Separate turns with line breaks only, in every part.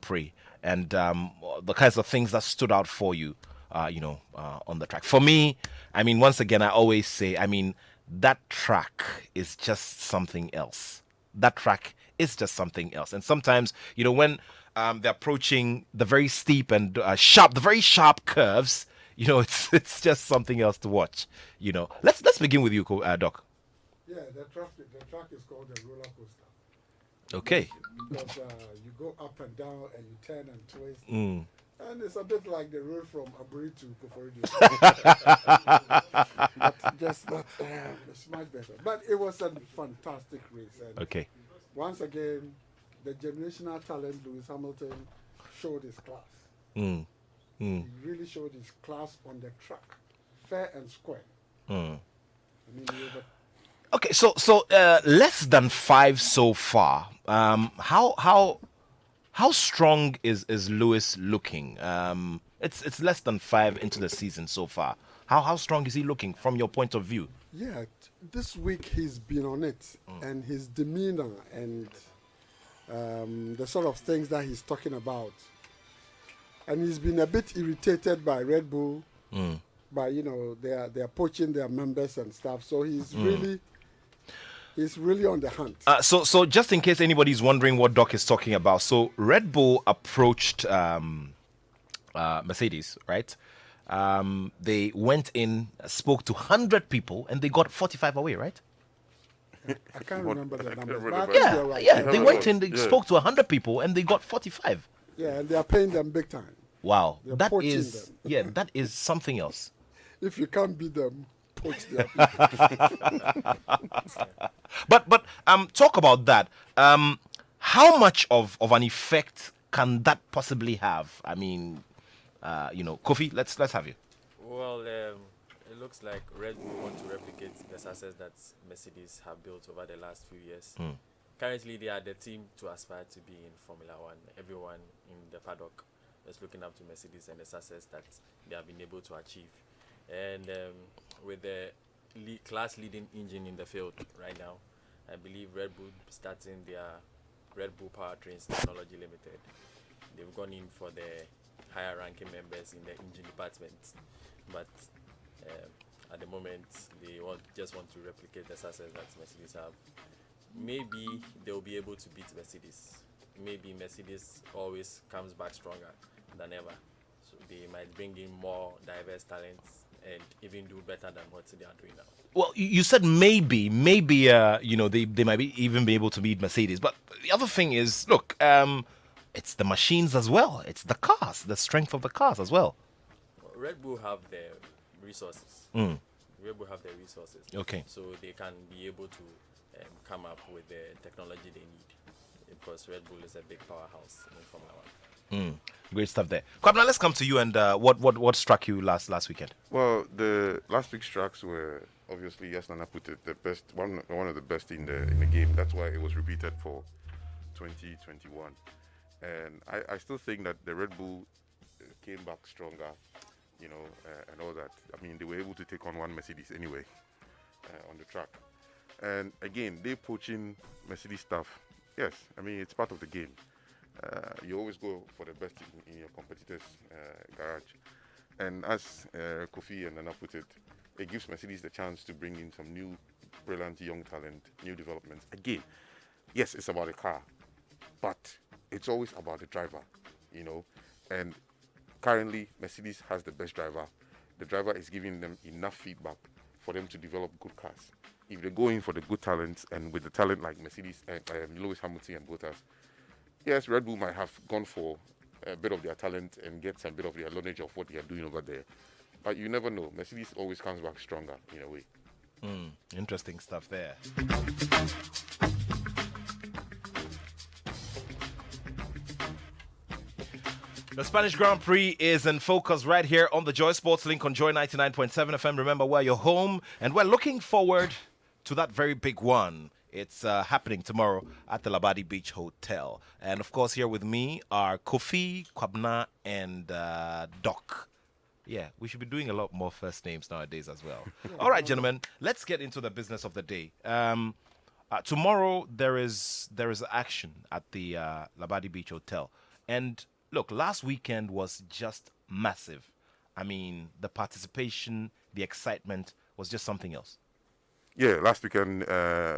Prix and the kinds of things that stood out for you, on the track. For me, I mean, once again, I always say, I mean, that track is just something else. That track is just something else. And sometimes, when they're approaching the very steep and the very sharp curves, it's just something else to watch. Let's begin with you, Doc.
Yeah, the track is called the roller coaster.
Okay.
Because you go up and down and you turn and twist.
Mm.
And it's a bit like the road from Aburi to Koforidua. But just not, it's much better. But it was a fantastic race. And
Okay.
once again, the generational talent, Lewis Hamilton, showed his class.
Mm. Mm.
He really showed his class on the track, fair and square.
Mm.
I mean,
Okay, so less than 5 so far. How strong is Lewis looking? It's less than 5 into the season so far. How strong is he looking from your point of view?
yeah, this week he's been on it, and his demeanor and the sort of things that he's talking about. And he's been a bit irritated by Red Bull, by they're poaching their members and stuff. So he's really on the hunt.
So just in case anybody's wondering what Doc is talking about, so Red Bull approached Mercedes, right? They went in, spoke to 100 people, and they got 45 away, right?
I can't remember the numbers. But I
remember.
think
Yeah,
you're right.
yeah. They went in, they
Yeah.
spoke to 100 people, and they got 45.
Yeah, and they are paying them big time.
Wow,
They're
that
poaching
is
them.
yeah, that is something else.
If you can't beat them, poach their people.
But talk about that. How much of an effect can that possibly have? I mean, Kofi, let's have you.
Well, it looks like Red Bull want to replicate the success that Mercedes have built over the last few years. Currently, they are the team to aspire to be in Formula One. Everyone in the paddock is looking up to Mercedes and the success that they have been able to achieve. And with the class-leading engine in the field right now, I believe Red Bull starting their Red Bull Powertrains Technology Limited. They've gone in for the higher-ranking members in the engine department, but at the moment they just want to replicate the success that Mercedes have. Maybe they'll be able to beat Mercedes. Maybe Mercedes always comes back stronger than ever. So they might bring in more diverse talents and even do better than what they are doing now.
Well, you said maybe, they might even be able to beat Mercedes. But the other thing is, look, it's the machines as well. It's the cars, the strength of the cars as well.
Red Bull have the resources.
Mm.
Red Bull have the resources.
Okay.
So they can be able to come up with the technology they need, because Red Bull is a big powerhouse in Formula One.
Great stuff there. Kwabna, let's come to you and what struck you last weekend?
Well, the last week's tracks were obviously, yes, Nana put it, the best, one of the best in the game. That's why it was repeated for 2021. And I still think that the Red Bull came back stronger, and all that. I mean, they were able to take on one Mercedes anyway on the track. And again, they poaching Mercedes stuff. Yes, I mean, it's part of the game. You always go for the best in your competitor's garage. And as Kofi and Nana put it, it gives Mercedes the chance to bring in some new, brilliant young talent, new developments. Again, yes, it's about the car, but it's always about the driver, And currently, Mercedes has the best driver. The driver is giving them enough feedback for them to develop good cars. If they go in for the good talents and with the talent like Mercedes and Lewis Hamilton and Bottas, yes, Red Bull might have gone for a bit of their talent and get some bit of their knowledge of what they are doing over there. But you never know. Mercedes always comes back stronger in a way.
Interesting stuff there. The Spanish Grand Prix is in focus right here on the Joy Sports Link on Joy 99.7 FM. Remember, we're your home, and we're looking forward to that very big one. It's happening tomorrow at the Labadi Beach Hotel. And, of course, here with me are Kofi, Kwabna, and Doc. Yeah, we should be doing a lot more first names nowadays as well. All right, gentlemen, let's get into the business of the day. Tomorrow, there is action at the Labadi Beach Hotel. And look, last weekend was just massive. I mean, the participation, the excitement was just something else.
Yeah, last weekend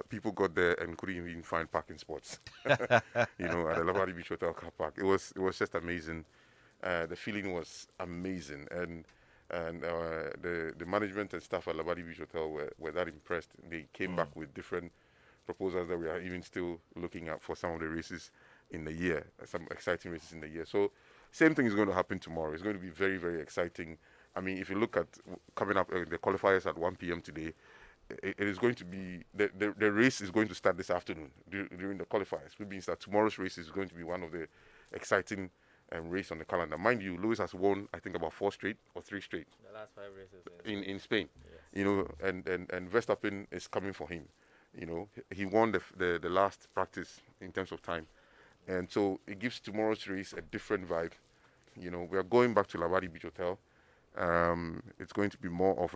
people got there and couldn't even find parking spots. You know, at the Labadi Beach Hotel car park, it was just amazing. The feeling was amazing, and the management and staff at Labadi Beach Hotel were that impressed. They came back with different proposals that we are even still looking at for some of the races in the year, some exciting races in the year. So same thing is going to happen tomorrow. It's going to be very, very exciting. I mean, if you look at coming up the qualifiers at 1 p.m. today, it is going to be the race is going to start this afternoon during the qualifiers, which means that tomorrow's race is going to be one of the exciting race on the calendar. Mind you, Lewis has won, I think, about 4 straight or 3 straight.
The last 5 races
in Spain.
Yes.
You know, and Verstappen is coming for him. You know, he won the last practice in terms of time, and so it gives tomorrow's race a different vibe. You know, we are going back to Labadi Beach Hotel. It's going to be more of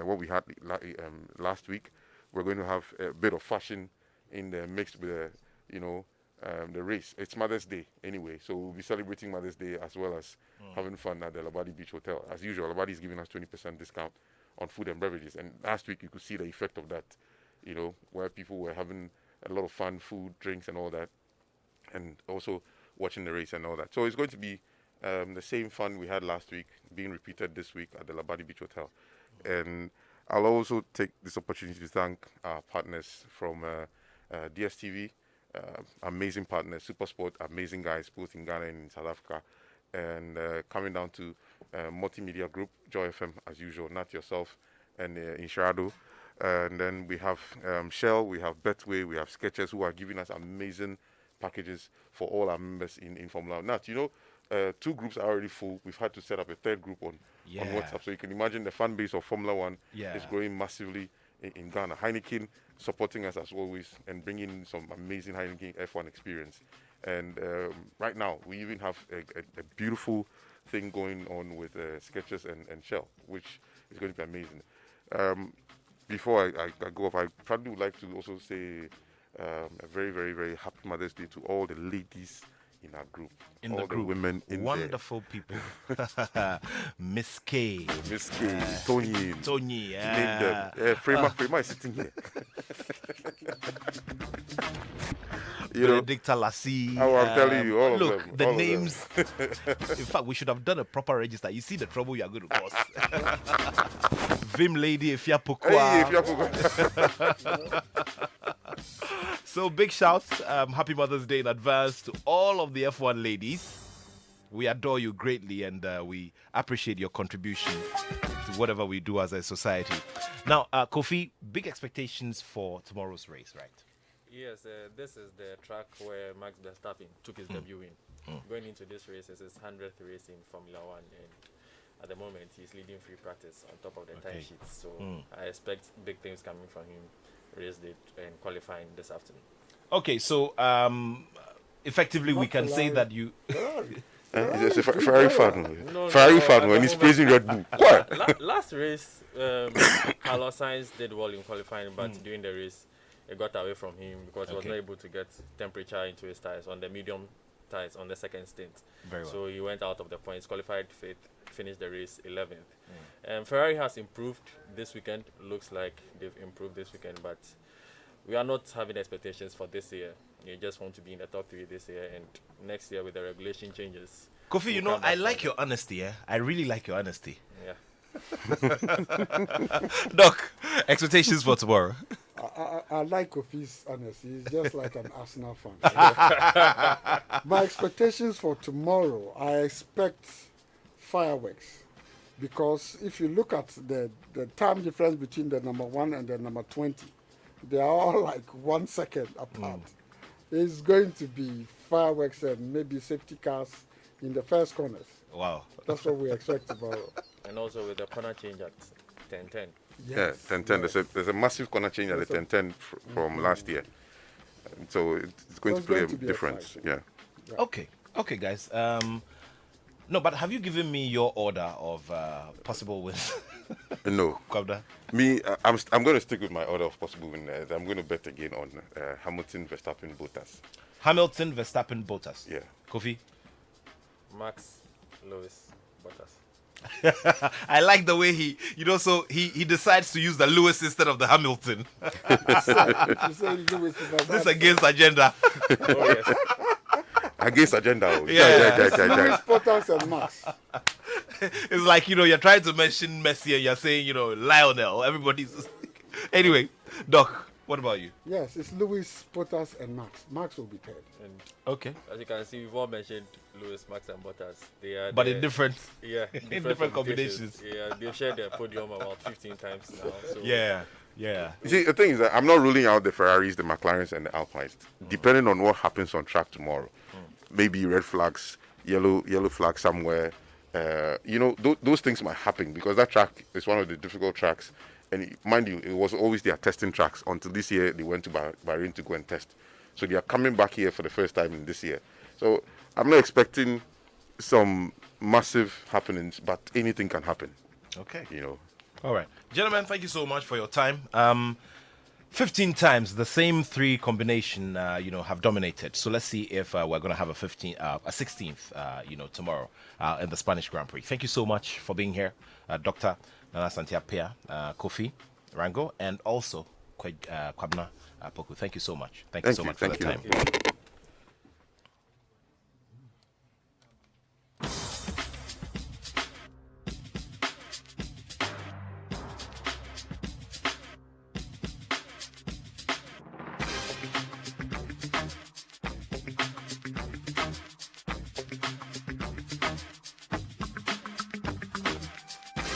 what we had last week. We're going to have a bit of fashion in the mixed with the race. It's Mother's Day anyway, so we'll be celebrating Mother's Day as well as having fun at the Labadi Beach Hotel. As usual, Labadi is giving us 20% discount on food and beverages, and last week you could see the effect of that, you know, where people were having a lot of fun, food, drinks and all that, and also watching the race and all that. So it's going to be the same fun we had last week being repeated this week at the Labadi Beach Hotel. And I'll also take this opportunity to thank our partners from DSTV, amazing partners, SuperSport, amazing guys, both in Ghana and in South Africa. And coming down to Multimedia Group, Joy FM, as usual, Not Yourself, and Inshirado. And then we have Shell, we have Betway, we have Skechers, who are giving us amazing packages for all our members in Formula 1. Nat, you know, 2 groups are already full. We've had to set up a 3rd group on WhatsApp. So you can imagine the fan base of Formula 1 is growing massively in Ghana. Heineken supporting us as always and bringing some amazing Heineken F1 experience. And right now, we even have a beautiful thing going on with Skechers and Shell, which is going to be amazing. Before I go off, I probably would like to also say a very, very, very happy Mother's Day to all the ladies in our group.
In
all
the group,
women in
wonderful people. Miss K,
Miss K, Tony,
Tony,
name them. Frema is sitting here. You know,
Benedicta Lassie.
oh, I'm telling you, all of
look,
them.
the
all of
names.
them.
In fact, we should have done a proper register. You see the trouble you are going to cause. Vim Lady, if you're
Hey, if you're
So big shouts, happy Mother's Day in advance to all of the F1 ladies. We adore you greatly and we appreciate your contribution to whatever we do as a society. Now, Kofi, big expectations for tomorrow's race, right?
Yes, this is the track where Max Verstappen took his debut in. Going into this race, it's his 100th race in Formula 1, and at the moment he's leading free practice on top of the time sheets. So I expect big things coming from him race day and qualifying this afternoon.
Okay, so effectively we can say that you...
It's a Ferrari fan.
No,
Ferrari
no,
fan
at
when
the
he's
moment-
praising Red Bull. What?
Last race, Carlos Sainz did well in qualifying, but during the race, it got away from him because he was not able to get temperature into his tires on the medium tires on the second stint.
Very well.
So he went out of the points, qualified fifth, finished the race 11th. Ferrari has improved this weekend. Looks like they've improved this weekend, but we are not having expectations for this year. You just want to be in the top 3 this year, and next year with the regulation changes.
Kofi, you
we'll
know,
come back
I like
from
your honesty, eh? I really like your honesty.
Yeah.
Doc, expectations for tomorrow.
I like Kofi's honesty. He's just like an Arsenal fan. My expectations for tomorrow, I expect fireworks. Because if you look at the time difference between the number 1 and the number 20, they are all like 1 second apart. It's going to be fireworks and maybe safety cars in the first corners.
Wow.
That's what we expect tomorrow.
And also with the corner change at 10:10.
Yeah, 10-10. There's a massive corner change at the 10-10 from last year. And so it's going
So
to play
it's
a
going to be
difference.
exciting.
Yeah.
Okay, guys. No, but have you given me your order of possible wins?
No.
Kwabda?
Me, I'm going to stick with my order of possible winners. I'm going to bet again on Hamilton, Verstappen, Bottas.
Hamilton, Verstappen, Bottas.
Yeah.
Kofi?
Max, Lewis, Bottas.
I like the way he decides to use the Lewis instead of the Hamilton.
You say Lewis, but
This against agenda.
Oh yes.
Against agenda.
Yeah.
Lewis, Bottas, and Max.
It's like, you're trying to mention Messi and you're saying, Lionel. Everybody's. Anyway, Doc, what about you?
Yes, it's Lewis, Bottas, and Max. Max will be third.
And
Okay.
as you can see, we've all mentioned Lewis, Max, and Bottas. They are
But
the-
in different.
yeah,
in different combinations.
Yeah, they've shared their podium about 15 times now. So
Yeah.
You see, the thing is that I'm not ruling out the Ferraris, the McLarens, and the Alpines. Depending on what happens on track tomorrow, maybe red flags, yellow flags somewhere. Those things might happen because that track is one of the difficult tracks. And mind you, it was always their testing tracks until this year they went to Bahrain to go and test. So they are coming back here for the first time in this year. So I'm not expecting some massive happenings, but anything can happen.
Okay.
Mm-hmm.
All right. Gentlemen, thank you so much for your time. 15 times the same three combination, have dominated. So let's see if we're going to have a 16th, tomorrow in the Spanish Grand Prix. Thank you so much for being here, Dr. Nana Santiapea, Kofi Rango, and also Kwabna Poku. Thank you so much. Thank you so much for the time.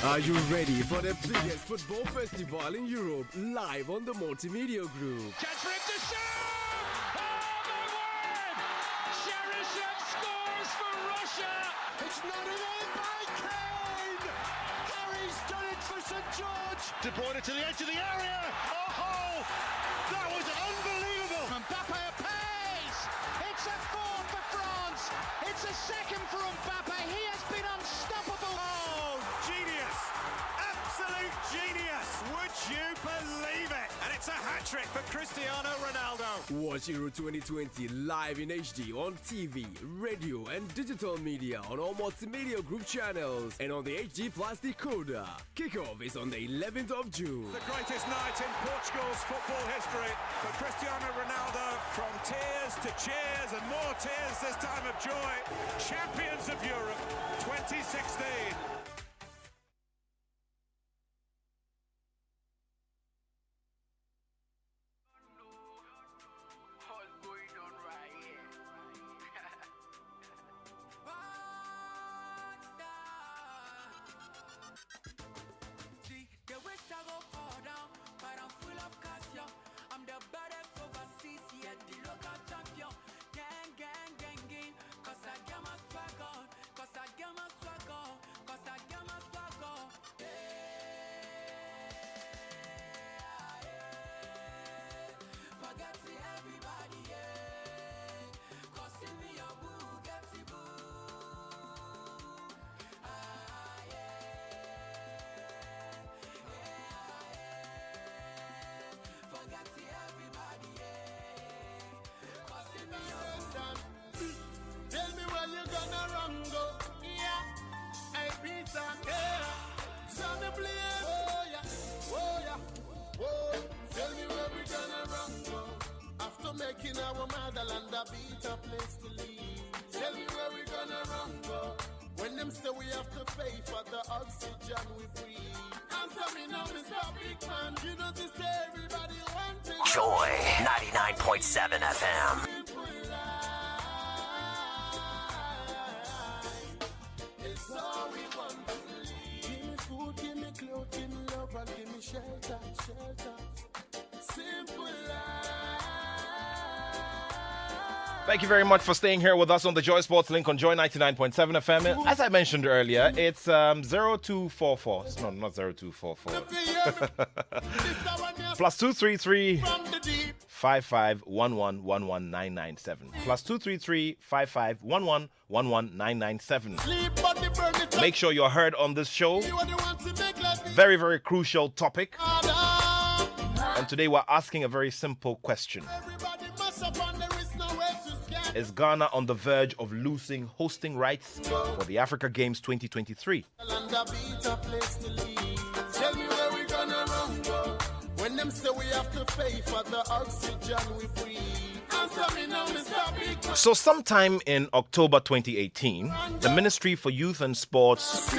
Are you ready for the biggest football festival in Europe, live on the Multimedia Group?
Chance for him to shoot! Oh, my word! Cheryshev scores for Russia! It's not at all by Kane! Harry's done it for St. George! De Bruyne to the edge of the area! Oh, that was unbelievable! Mbappe a pace! It's a fourth for France! It's a second for Mbappe! He has been unstoppable! Oh, genius! Absolute genius! Would you believe it? And it's a hat-trick for Cristiano Ronaldo.
Watch Euro 2020 live in HD on TV, radio, and digital media on all Multimedia Group channels and on the HD Plus decoder. Kickoff is on the 11th of June.
The greatest night in Portugal's football history for Cristiano Ronaldo. From tears to cheers and more tears this time of joy. Champions of Europe 2016.
Tell me where you gonna run go. Yeah, I beat on yeah. Son of blame. Oh yeah, oh yeah, oh. Tell me where we gonna run go. After making our motherland a better place to live. Tell me where we gonna run go. When them say we have to pay for the oxygen we breathe. Answer me now, Mr. Big Man. You know this everybody wants it.
Joy 99.7 FM.
It's all we want to live. Give me food, give me clothes, give me love, and give me shelter, shelter. Simple life.
Thank you very much for staying here with us on the Joy Sports Link on Joy 99.7 FM. As I mentioned earlier, it's 0244. No, not 0244. Plus 233 5511 11997. Plus 233 5511 11997. Make sure you're heard on this show. Very, very crucial topic. And today we're asking a very simple question.
Everybody must up on there is no way to scare.
is Ghana on the verge of losing hosting rights for the Africa Games 2023?
And a better place to live. Tell me where we gonna run, go. When them say we have to pay for the oxygen we breathe. Answer me now, Mr. Big Man.
So sometime in October 2018, the Ministry for Youth and Sports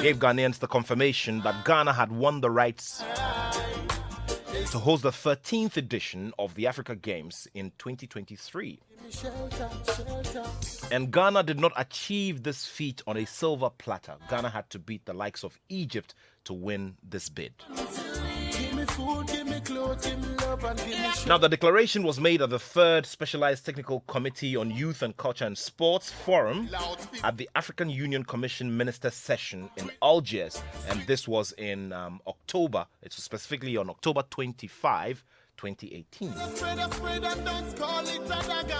gave Ghanaians the confirmation that Ghana had won the rights to host the 13th edition of the Africa Games in 2023.
Shelter, shelter.
And Ghana did not achieve this feat on a silver platter. Ghana had to beat the likes of Egypt to win this bid.
Give me food, give me clothes, give me love, and give me
Now, the declaration was made at the 3rd Specialized Technical Committee on Youth and Culture and Sports Forum at the African Union Commission Minister Session in Algiers. And this was in October. It was specifically on October 25, 2018.
spread and don't call it a dagger.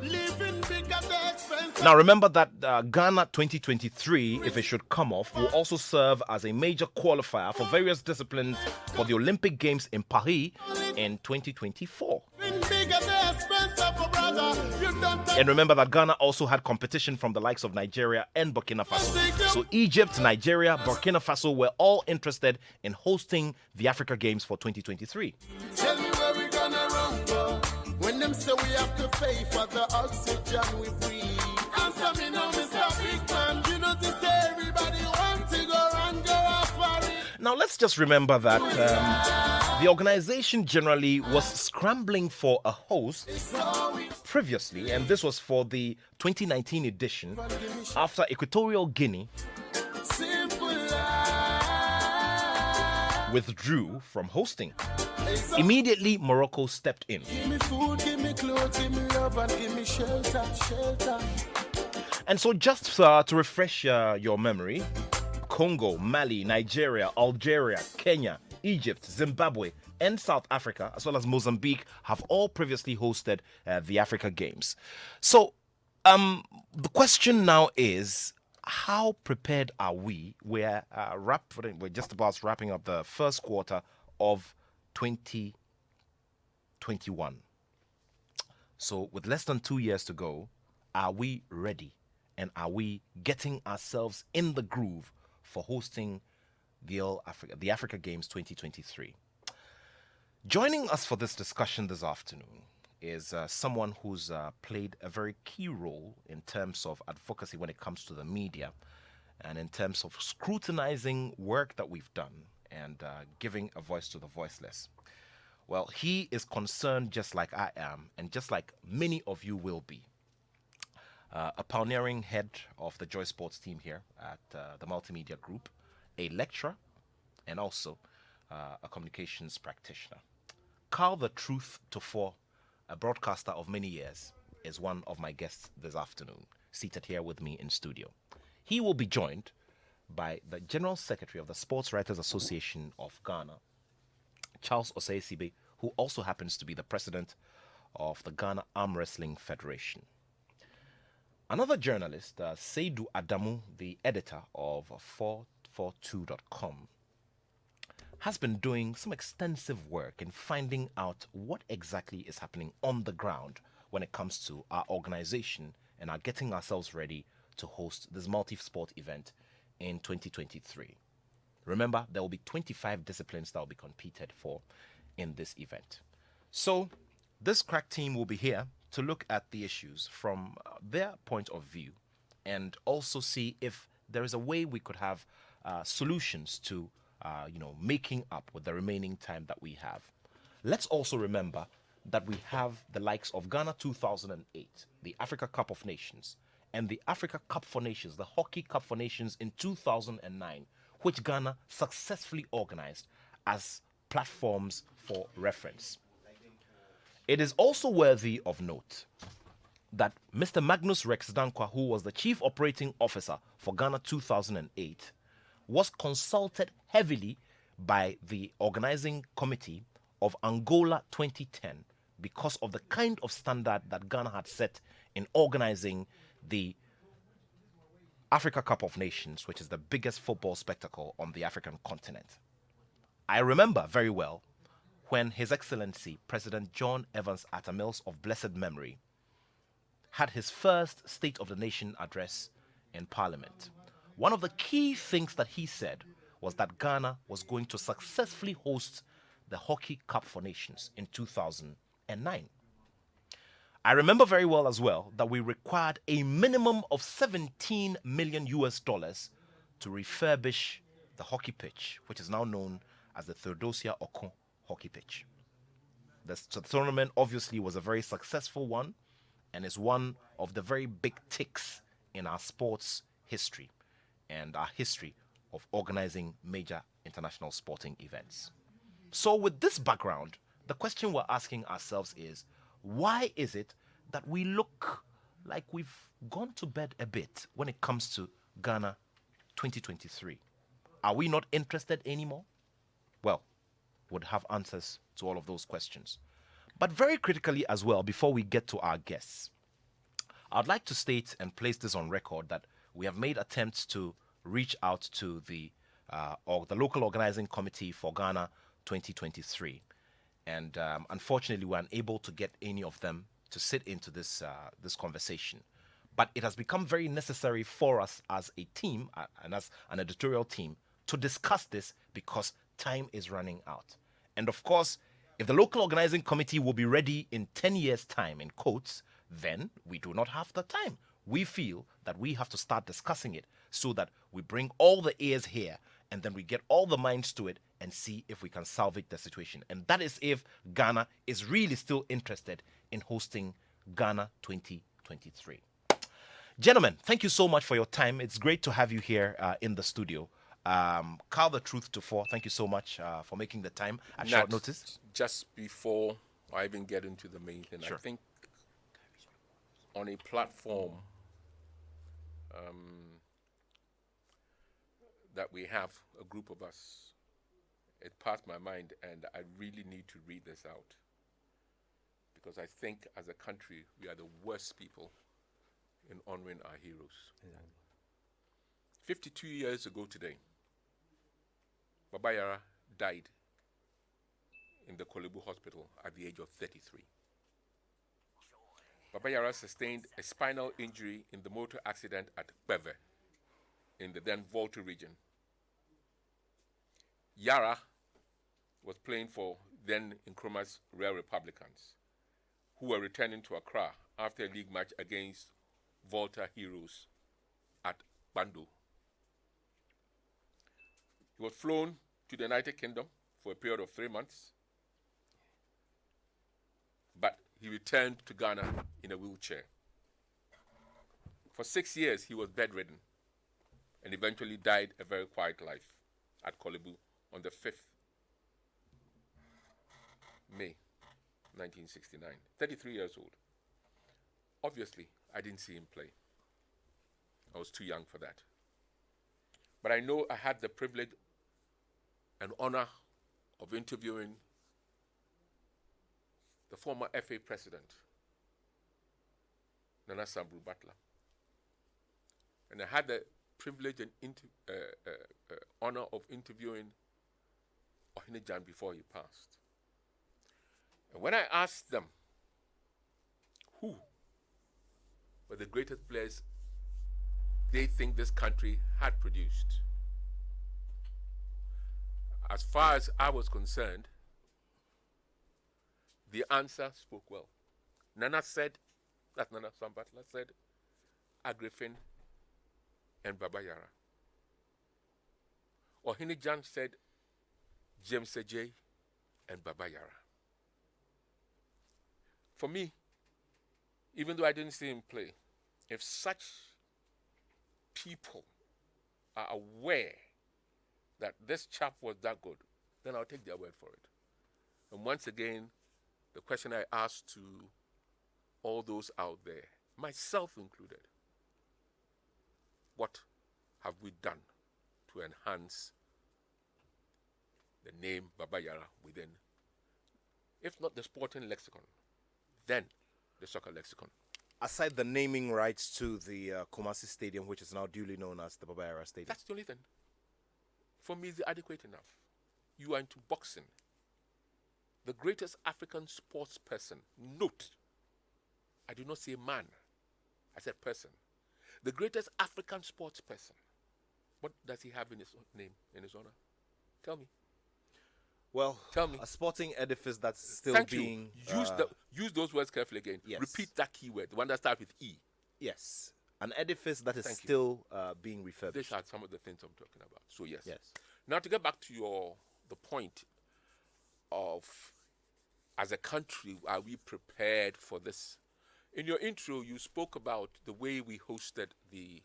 Living big at the expense.
Now, remember that Ghana 2023, if it should come off, will also serve as a major qualifier for various disciplines for the Olympic Games in Paris in 2024.
Living big at the expense of a brother. You don't
And remember that Ghana also had competition from the likes of Nigeria and Burkina Faso. So Egypt, Nigeria, Burkina Faso were all interested in hosting the Africa Games for 2023.
tell me where we gonna run, go. When them say we have to pay for the oxygen we breathe. Answer me now, Mr. Big Man. You know this everybody want to go and go off for it.
Now, let's just remember that the organization generally was scrambling for a host previously, and this was for the 2019 edition after Equatorial Guinea
Simple life.
withdrew from hosting. Immediately, Morocco stepped in.
Give me food, give me clothes, give me love, and give me shelter, shelter.
And so, just to refresh your memory, Congo, Mali, Nigeria, Algeria, Kenya, Egypt, Zimbabwe, and South Africa, as well as Mozambique, have all previously hosted the Africa Games. So, the question now is, how prepared are we? We're just about wrapping up the first quarter of 2021. So, with less than 2 years to go, are we ready? And are we getting ourselves in the groove for hosting the Africa Games 2023? Joining us for this discussion this afternoon is someone who's played a very key role in terms of advocacy when it comes to the media and in terms of scrutinizing work that we've done and giving a voice to the voiceless. Well, he is concerned just like I am, and just like many of you will be. A pioneering head of the Joy Sports team here at the Multimedia Group, a lecturer, and also a communications practitioner. Carl the Truth Tofo, a broadcaster of many years, is one of my guests this afternoon, seated here with me in studio. He will be joined by the General Secretary of the Sports Writers Association of Ghana, Charles Osei-Sibe, who also happens to be the president of the Ghana Arm Wrestling Federation. Another journalist, Seydou Adamu, the editor of 442.com, has been doing some extensive work in finding out what exactly is happening on the ground when it comes to our organization and our getting ourselves ready to host this multi-sport event in 2023. Remember, there will be 25 disciplines that will be competed for in this event. So, this crack team will be here to look at the issues from their point of view and also see if there is a way we could have solutions to, making up with the remaining time that we have. Let's also remember that we have the likes of Ghana 2008, the Africa Cup of Nations, and the Africa Cup for Nations, the Hockey Cup for Nations in 2009, which Ghana successfully organized as platforms for reference. It is also worthy of note that Mr. Magnus Rex Dankwa, who was the Chief Operating Officer for Ghana 2008, was consulted heavily by the organizing committee of Angola 2010 because of the kind of standard that Ghana had set in organizing the Africa Cup of Nations, which is the biggest football spectacle on the African continent. I remember very well when His Excellency President John Evans Atta Mills of blessed memory had his first State of the Nation address in Parliament. One of the key things that he said was that Ghana was going to successfully host the Hockey Cup for Nations in 2009. I remember very well as well that we required a minimum of 17 million US dollars to refurbish the hockey pitch, which is now known as the Theodosia Okon hockey pitch. The tournament obviously was a very successful one and is one of the very big ticks in our sports history and our history of organizing major international sporting events. So with this background, the question we're asking ourselves is, why is it that we look like we've gone to bed a bit when it comes to Ghana 2023? Are we not interested anymore? Well, would have answers to all of those questions. But very critically as well, before we get to our guests, I'd like to state and place this on record that we have made attempts to reach out to the local organizing committee for Ghana 2023. And unfortunately, we're unable to get any of them to sit into this conversation. But it has become very necessary for us as a team and as an editorial team to discuss this because time is running out. And of course, if the local organizing committee will be ready in 10 years' time, in quotes, then we do not have the time. We feel that we have to start discussing it so that we bring all the ears here and then we get all the minds to it and see if we can salvage the situation. And that is if Ghana is really still interested in hosting Ghana 2023. Gentlemen, thank you so much for your time. It's great to have you here in the studio. Carl the Truth to Four, thank you so much for making the time at short notice.
Just before I even get into the main thing,
Sure.
I think on a platform that we have, a group of us, it passed my mind, and I really need to read this out. Because I think as a country, we are the worst people in honoring our heroes. 52 years ago today, Baba Yara died in the Kolebu Hospital at the age of 33. Baba Yara sustained a spinal injury in the motor accident at Beve in the then Volta region. Yara was playing for then Nkrumah's Real Republicans, who were returning to Accra after a league match against Volta Heroes at Bando. He was flown to the United Kingdom for a period of 3 months, but he returned to Ghana in a wheelchair. For 6 years, he was bedridden and eventually died a very quiet life at Kolebu on the 5th May 1969, 33 years old. Obviously, I didn't see him play. I was too young for that. But I know I had the privilege and honor of interviewing the former FA president, Nana Sambru Butler. And I had the privilege and honor of interviewing Ohene Jan before he passed. And when I asked them who were the greatest players they think this country had produced, as far as I was concerned, the answer spoke well. Nana said, that's Nana Sam Butler said, Agriffin and Baba Yara. Ohene Jan said, James Ajay and Baba Yara. For me, even though I didn't see him play, if such people are aware that this chap was that good, then I'll take their word for it. And once again, the question I asked to all those out there, myself included, what have we done to enhance the name Baba Yara within, if not the sporting lexicon, then the soccer lexicon?
Aside the naming rights to the Kumasi Stadium, which is now duly known as the Baba Yara Stadium.
That's the only thing. For me, it's adequate enough. You are into boxing. The greatest African sports person. Note, I do not say man. I said person. The greatest African sports person. What does he have in his name, in his honor? Tell me.
Well,
Tell me.
a sporting edifice that's still
Thank
being...
you. Use those words carefully again.
Yes.
Repeat that keyword, the one that starts with E.
Yes. An edifice that is
Thank you.
still being refurbished.
These are some of the things I'm talking about. So yes.
Yes.
Now to get back to the point of, as a country, are we prepared for this? In your intro, you spoke about the way we hosted the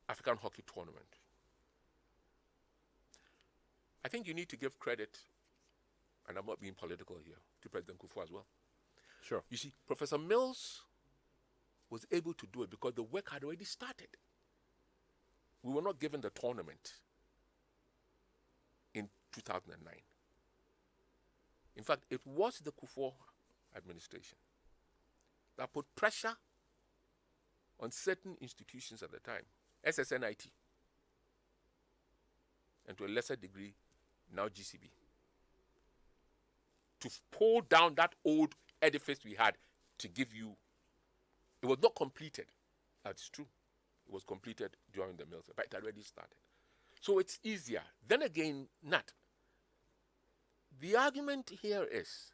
African Hockey Tournament. I think you need to give credit, and I'm not being political here, to President Kufuor as well.
Sure.
You see, Professor Mills was able to do it because the work had already started. We were not given the tournament in 2009. In fact, it was the Kufuor administration that put pressure on certain institutions at the time, SSNIT, and to a lesser degree, now GCB, to pull down that old edifice we had to give you. It was not completed. That's true. It was completed during the Mills, but it already started. So it's easier. Then again, Nat, the argument here is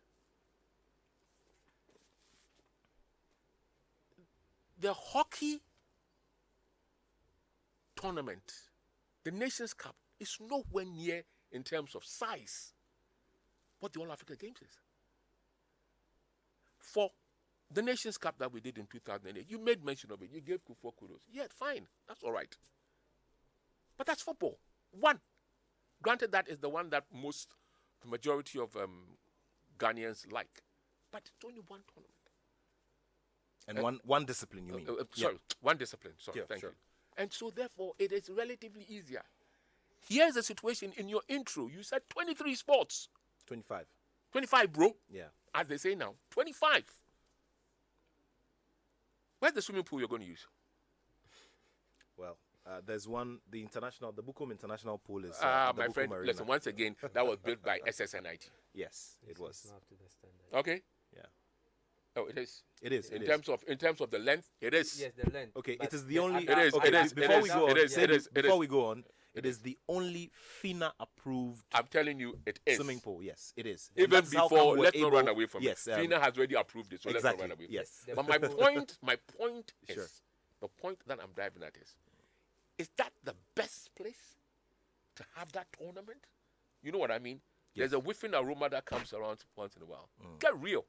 the hockey tournament, the Nations Cup, is nowhere near in terms of size what the All Africa Games is. For the Nations Cup that we did in 2008, you made mention of it. You gave Kufuor kudos. Yeah, fine. That's all right. But that's football. One. Granted, that is the one that the majority of Ghanaians like. But it's only one tournament.
And one discipline, you mean?
Sorry, one discipline. Sorry,
Yeah,
thank
sure.
you. And so, therefore, it is relatively easier. Here's the situation in your intro. You said 23 sports.
25.
25, bro.
Yeah.
As they say now. 25. Where's the swimming pool you're going to use?
Well, there's one, the Bukum International Pool is at the
my
Bukum
friend,
Arena.
listen, once again, that was built by SSNIT.
Yes, it was.
Not up to the standard.
Okay?
Yeah.
Oh, it is.
It is.
In terms of the length, it is.
Yes, the length.
Okay,
but
it is the only...
It is,
Okay,
it is,
before
it
we
is,
go on,
it is,
say
it is, it
before
is.
we go on, it is the only FINA-approved
I'm telling you, it is.
swimming pool. Yes, it is. And
Even
that's how come
before,
we're
let's not
able-
run away from
yes,
it. FINA has already approved it, so let's not
exactly.
run away from
Yes.
it. But my point is,
Sure.
the point that I'm driving at is that the best place to have that tournament? You know what I mean?
Yes.
There's a whiffing aroma that comes around once in a while. Get real.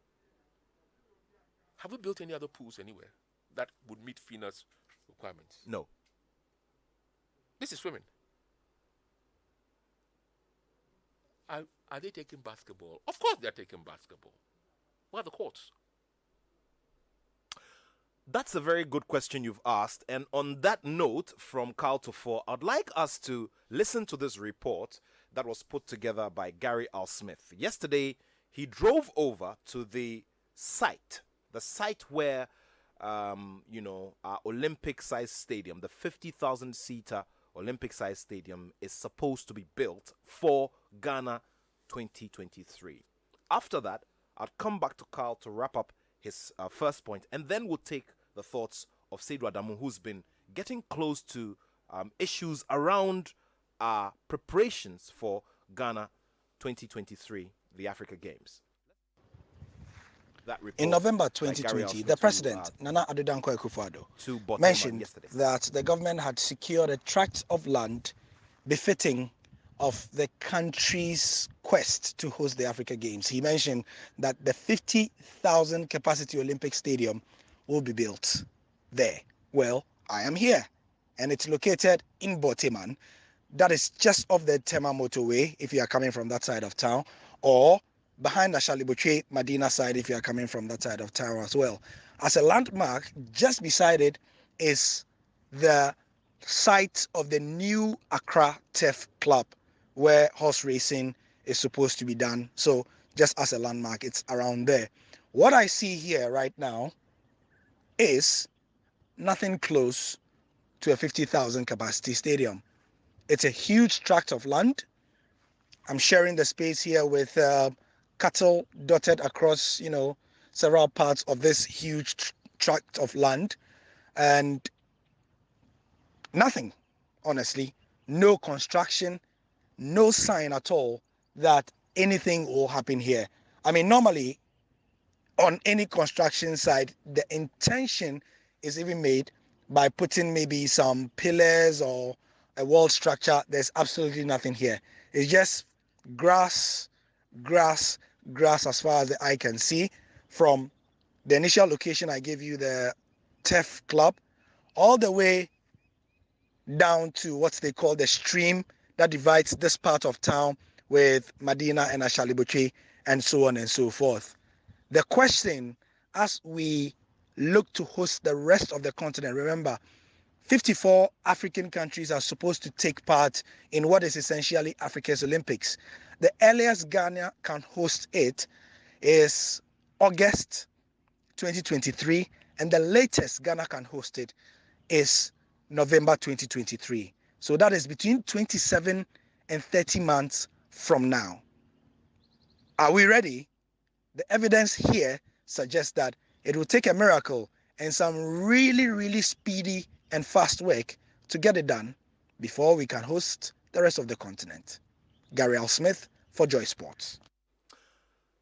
Have we built any other pools anywhere that would meet FINA's requirements?
No.
This is swimming. Are they taking basketball? Of course they're taking basketball. Where are the courts?
That's a very good question you've asked. And on that note from Carl Tufor, I'd like us to listen to this report that was put together by Gary Al Smith. Yesterday, he drove over to the site where, our Olympic-sized stadium, the 50,000-seater Olympic-sized stadium, is supposed to be built for Ghana 2023. After that, I'll come back to Carl to wrap up his first point, and then we'll take the thoughts of Seydou Adamu, who's been getting close to issues around preparations for Ghana 2023, the Africa Games. That report
In November
by Gary Al
2020,
Smith
the
to,
president, Nana Addo Dankwa Akufo-Addo,
to Botswana
mentioned
yesterday.
that the government had secured a tract of land befitting of the country's quest to host the Africa Games. He mentioned that the 50,000 capacity Olympic Stadium will be built there. Well, I am here, and it's located in Boteman. That is just off the Tema motorway if you are coming from that side of town, or behind the Shalibuche Medina side if you are coming from that side of town as well. As a landmark, just beside it is the site of the new Accra Turf Club, where horse racing is supposed to be done. So just as a landmark, it's around there. What I see here right now is nothing close to a 50,000 capacity stadium. It's a huge tract of land. I'm sharing the space here with cattle dotted across, several parts of this huge tract of land, and nothing, honestly, no construction, no sign at all that anything will happen here. I mean, normally on any construction site, the intention is even made by putting maybe some pillars or a wall structure. There's absolutely nothing here. It's just grass, grass, grass as far as the eye can see. From the initial location I gave you, the Turf Club, all the way down to what they call the stream that divides this part of town with Medina and Ashalibuche, and so on and so forth. The question, as we look to host the rest of the continent, remember, 54 African countries are supposed to take part in what is essentially Africa's Olympics. The earliest Ghana can host it is August 2023, and the latest Ghana can host it is November 2023. So that is between 27 and 30 months from now. Are we ready? The evidence here suggests that it will take a miracle and some really, really speedy and fast work to get it done before we can host the rest of the continent. Gary L. Smith for Joy Sports.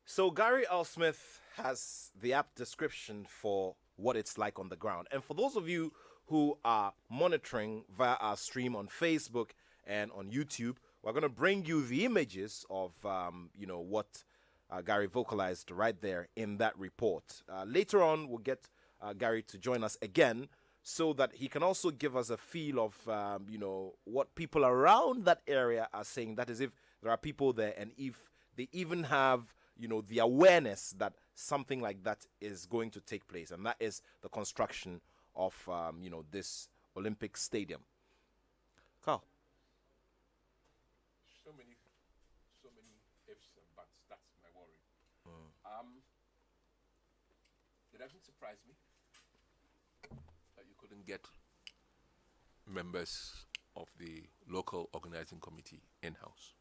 So Gary L. Smith has the apt description for what it's like on the ground. And for those of you who are monitoring via our stream on Facebook and on YouTube, we're going to bring you the images of, what Gary vocalized right there in that report. Later on, we'll get Gary to join us again so that he can also give us a feel of, what people around that area are saying. That is, if there are people there and if they even have, the awareness that something like that is going to take place. And that is the construction of, this Olympic stadium. Carl.
So many ifs and buts. That's my worry. It doesn't surprise me that you couldn't get members of the local organizing committee in-house.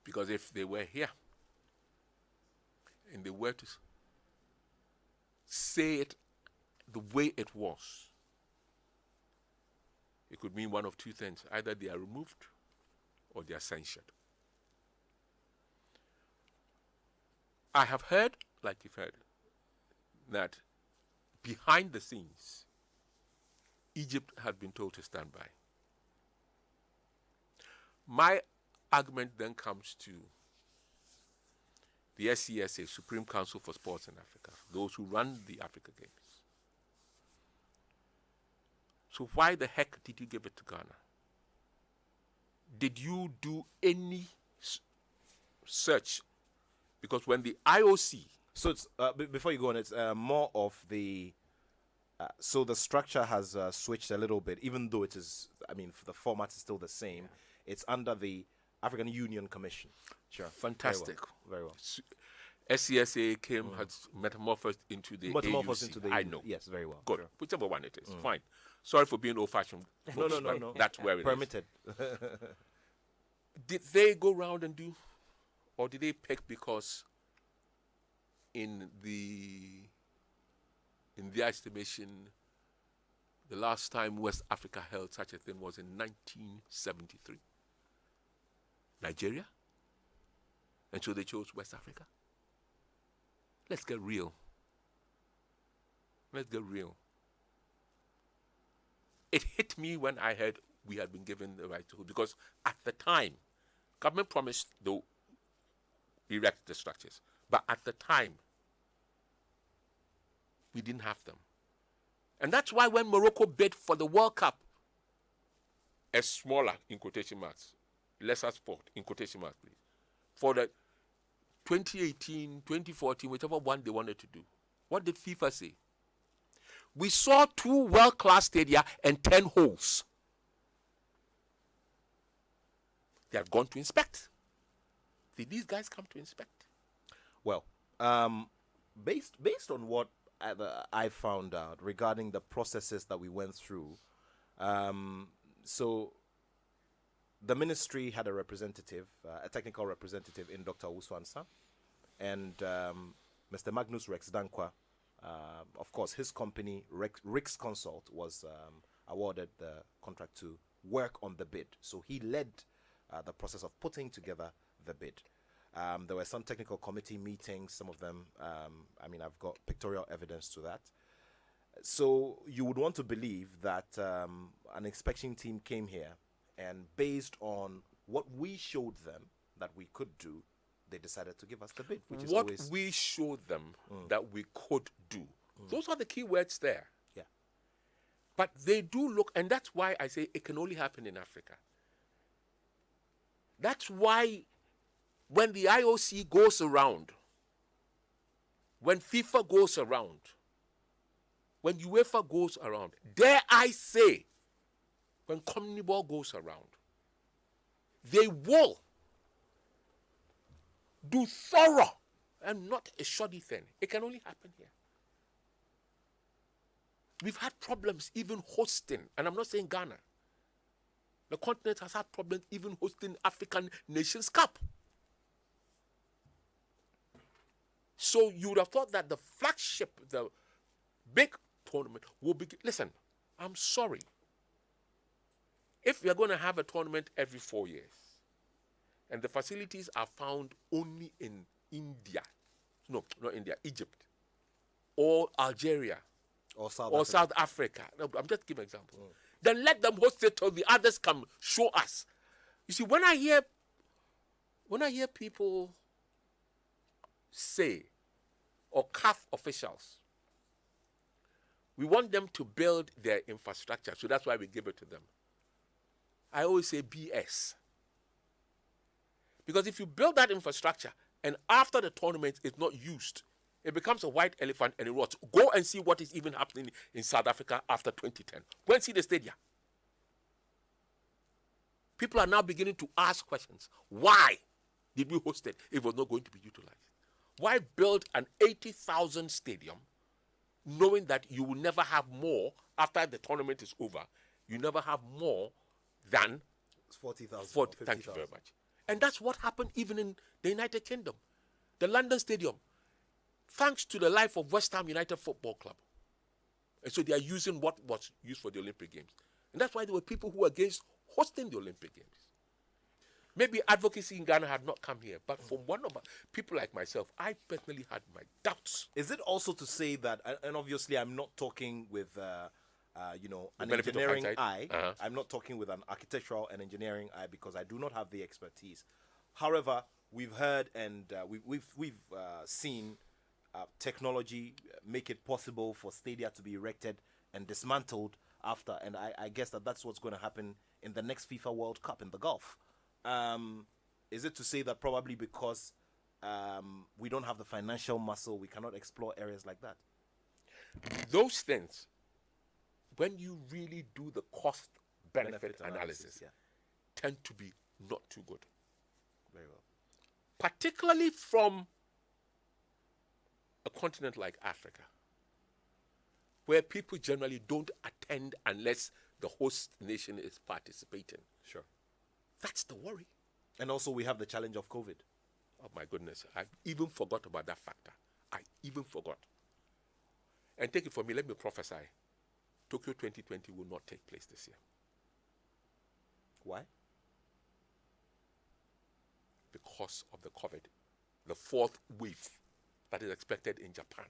Because if they were here and they were to say it the way it was, it could mean one of two things. Either they are removed or they are censured. I have heard, like you've heard, that behind the scenes, Egypt had been told to stand by. My argument then comes to the SCSA, Supreme Council for Sports in Africa, those who run the Africa Games. So why the heck did you give it to Ghana? Did you do any search? Because when the IOC...
So it's, before you go on, it's more of the... so the structure has switched a little bit, even though it is, the format is still the same. Yeah. It's under the African Union Commission. Sure.
Fantastic.
Very well.
SCSA came, has metamorphosed into the AUC. I know.
Yes, very well.
Good. Sure. Whichever one it is. Fine. Sorry for being old-fashioned.
No.
That's where it
Permitted.
Did they go round and do, or did they pick because in their estimation, the last time West Africa held such a thing was in 1973? Nigeria? And so they chose West Africa? Let's get real. Let's get real. It hit me when I heard we had been given the right to hold, because at the time, government promised to erect the structures, but at the time, we didn't have them. And that's why when Morocco bid for the World Cup, a smaller, in quotation marks, lesser sport, in quotation marks, please, for the 2018, 2014, whichever one they wanted to do, what did FIFA say? We saw 2 world-class stadia and 10 holes. They had gone to inspect. Did these guys come to inspect?
Well, based on what I found out regarding the processes that we went through, so the ministry had a representative, a technical representative in Dr. Uswansa, and Mr. Magnus Rex Dankwa, of course, his company, Rix Consult, was awarded the contract to work on the bid. So he led the process of putting together the bid. There were some technical committee meetings, some of them, I've got pictorial evidence to that. So you would want to believe that an inspection team came here, and based on what we showed them that we could do, they decided to give us the bid. Which is
what
always,
we showed them that we could do. Those are the key words there.
Yeah.
But they do look, and that's why I say it can only happen in Africa. That's why when the IOC goes around, when FIFA goes around, when UEFA goes around, dare I say, when CONMEBOL goes around, they will do thorough and not a shoddy thing. It can only happen here. We've had problems even hosting, and I'm not saying Ghana. The continent has had problems even hosting African Nations Cup. So you would have thought that the flagship, the big tournament will be... Listen, I'm sorry. If we are going to have a tournament every 4 years, and the facilities are found only in India, no, not India, Egypt, or Algeria,
or South
South Africa. No, I'm just giving an example. Then let them host it till the others come show us. You see, when I hear people say, or CAF officials, we want them to build their infrastructure, so that's why we give it to them. I always say BS. Because if you build that infrastructure and after the tournament is not used, it becomes a white elephant and it rots. Go and see what is even happening in South Africa after 2010. Go and see the stadium. People are now beginning to ask questions. Why did we host it if it was not going to be utilized? Why build an 80,000 stadium knowing that you will never have more after the tournament is over? You never have more than
40,000.
40. Thank you very much. And that's what happened even in the United Kingdom. The London Stadium, thanks to the life of West Ham United Football Club. And so they are using what was used for the Olympic Games. And that's why there were people who were against hosting the Olympic Games. Maybe advocacy in Ghana had not come here, but from one of people like myself, I personally had my doubts.
Is it also to say that, and obviously I'm not talking with, an
benefit of
engineering
hindsight.
eye. I'm not talking with an architectural and engineering eye because I do not have the expertise. However, we've heard and we've seen technology make it possible for stadia to be erected and dismantled after, and I guess that's what's going to happen in the next FIFA World Cup in the Gulf. Is it to say that probably because we don't have the financial muscle, we cannot explore areas like that?
Those things, when you really do the cost-benefit analysis, tend to be not too good.
Very well.
Particularly from a continent like Africa, where people generally don't attend unless the host nation is participating.
Sure.
That's the worry.
And also we have the challenge of COVID.
Oh my goodness, I even forgot about that factor. I even forgot. And take it from me, let me prophesy. Tokyo 2020 will not take place this year.
Why?
Because of the COVID, the fourth wave that is expected in Japan.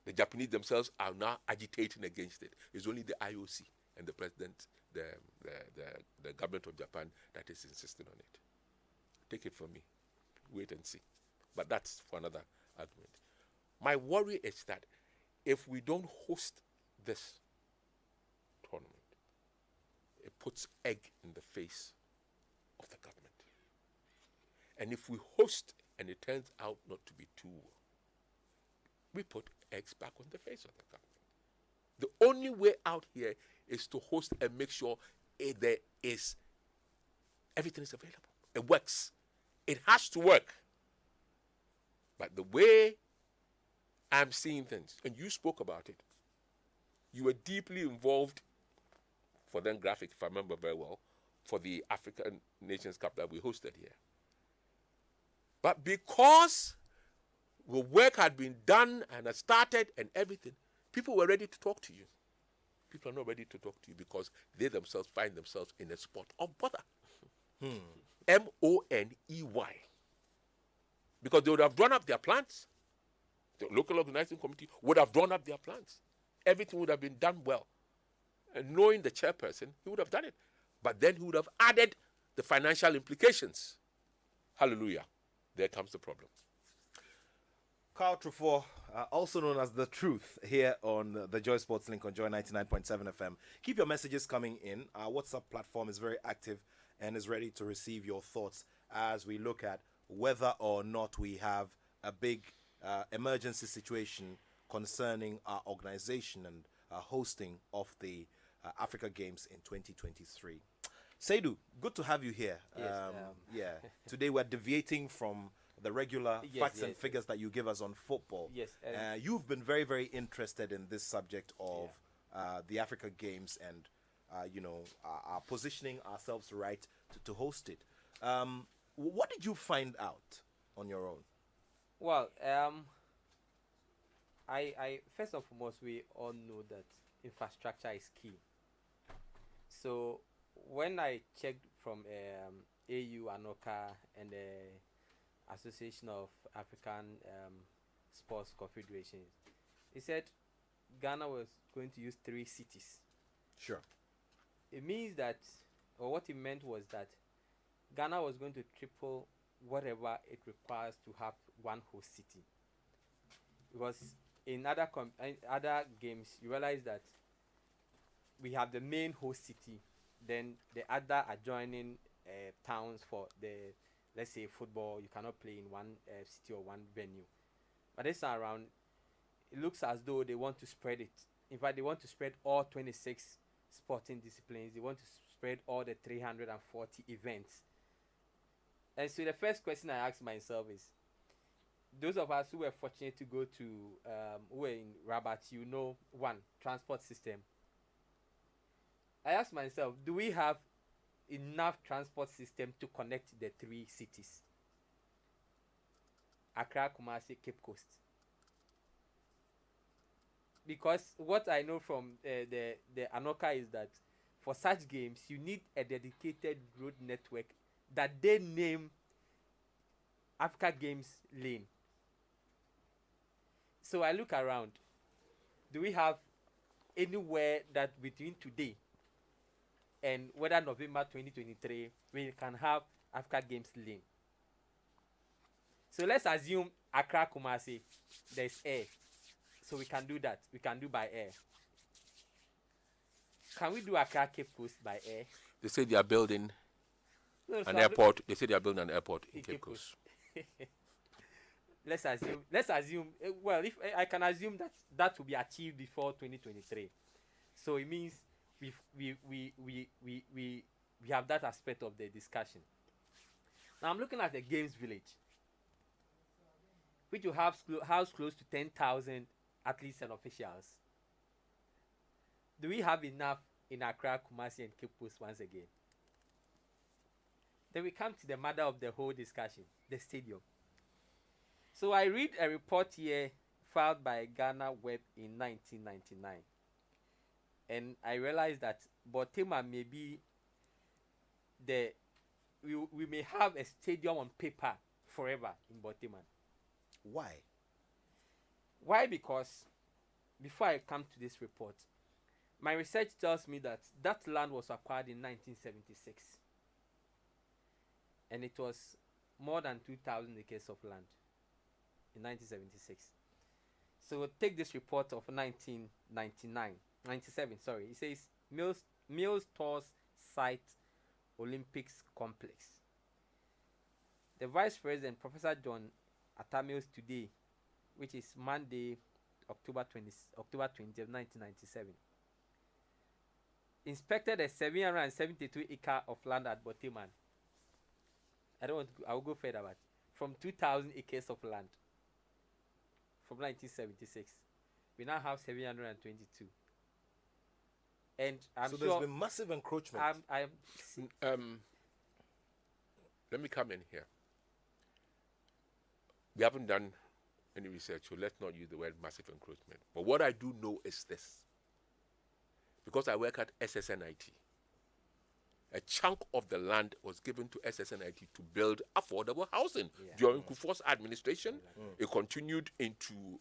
The Japanese themselves are now agitating against it. It's only the IOC and the president, the government of Japan that is insisting on it. Take it from me. Wait and see. But that's for another argument. My worry is that if we don't host this tournament, it puts egg in the face of the government. And if we host and it turns out not to be too well, we put eggs back on the face of the government. The only way out here is to host and make sure everything is available. It works. It has to work. But the way I'm seeing things, and you spoke about it, you were deeply involved for then Graphic, if I remember very well, for the African Nations Cup that we hosted here. But because the work had been done and had started and everything, people were ready to talk to you. People are not ready to talk to you because they themselves find themselves in a spot of bother. MONEY. Because they would have drawn up their plans. The local organizing committee would have drawn up their plans. Everything would have been done well. And knowing the chairperson, he would have done it. But then he would have added the financial implications. Hallelujah. There comes the problem.
Carl Truffaut, also known as The Truth, here on the Joy Sports Link on Joy 99.7 FM. Keep your messages coming in. Our WhatsApp platform is very active and is ready to receive your thoughts as we look at whether or not we have a big emergency situation concerning our organization and hosting of the Africa Games in 2023. Seidu, good to have you here.
Yes,
Today we're deviating from the regular facts and
yes.
figures that you give us on football.
Yes,
you've been very, very interested in this subject of the Africa Games and, our positioning ourselves right to host it. What did you find out on your own?
Well, I first and foremost, we all know that infrastructure is key. So when I checked from AU, ANOCA, and the Association of African Sports Confederations, he said Ghana was going to use 3 cities.
Sure.
It means that, or what it meant was that Ghana was going to triple whatever it requires to have one host city. Because in other games, you realize that we have the main host city, then the other adjoining towns for the, let's say, football. You cannot play in one city or one venue. But this time around, it looks as though they want to spread it. In fact, they want to spread all 26 sporting disciplines. They want to spread all the 340 events. And so the first question I asked myself is, those of us who were fortunate to go to, who were in Rabat, transport system. I asked myself, do we have enough transport system to connect the 3 cities? Accra, Kumasi, Cape Coast. Because what I know from the ANOCA is that for such games, you need a dedicated road network that they name Africa Games Lane. So I look around. Do we have anywhere that between today and whether November 2023 we can have Africa Games Lane? So let's assume Accra Kumasi, there's air. So we can do that. We can do by air. Can we do Accra Cape Coast by air?
They say they are building an airport. They say they are building an airport in Cape Coast.
Let's assume. Well, if I can assume that will be achieved before 2023, so it means we have that aspect of the discussion. Now I'm looking at the Games Village, which will house close to 10,000 athletes and officials. Do we have enough in Accra, Kumasi, and Cape Coast once again? Then we come to the mother of the whole discussion, the stadium. So I read a report here filed by Ghana Web in 1999. And I realized that Bottema may be we may have a stadium on paper forever in Bottema.
Why?
Why? Because before I come to this report, my research tells me that land was acquired in 1976. And it was more than 2,000 acres of land in 1976. So take this report of 97, sorry. It says Mills Tours Site Olympics Complex. The Vice President, Professor John Atamios today, which is Monday, October 20th, 1997, inspected a 772 acre of land at Bottema. I will go further, but from 2,000 acres of land from 1976, we now have 722. And I'm
so
sure
there's been massive encroachment.
Let me come in here. We haven't done any research, so let's not use the word massive encroachment. But what I do know is this. Because I work at SSNIT, a chunk of the land was given to SSNIT to build affordable housing during Kufuor's administration. It continued into,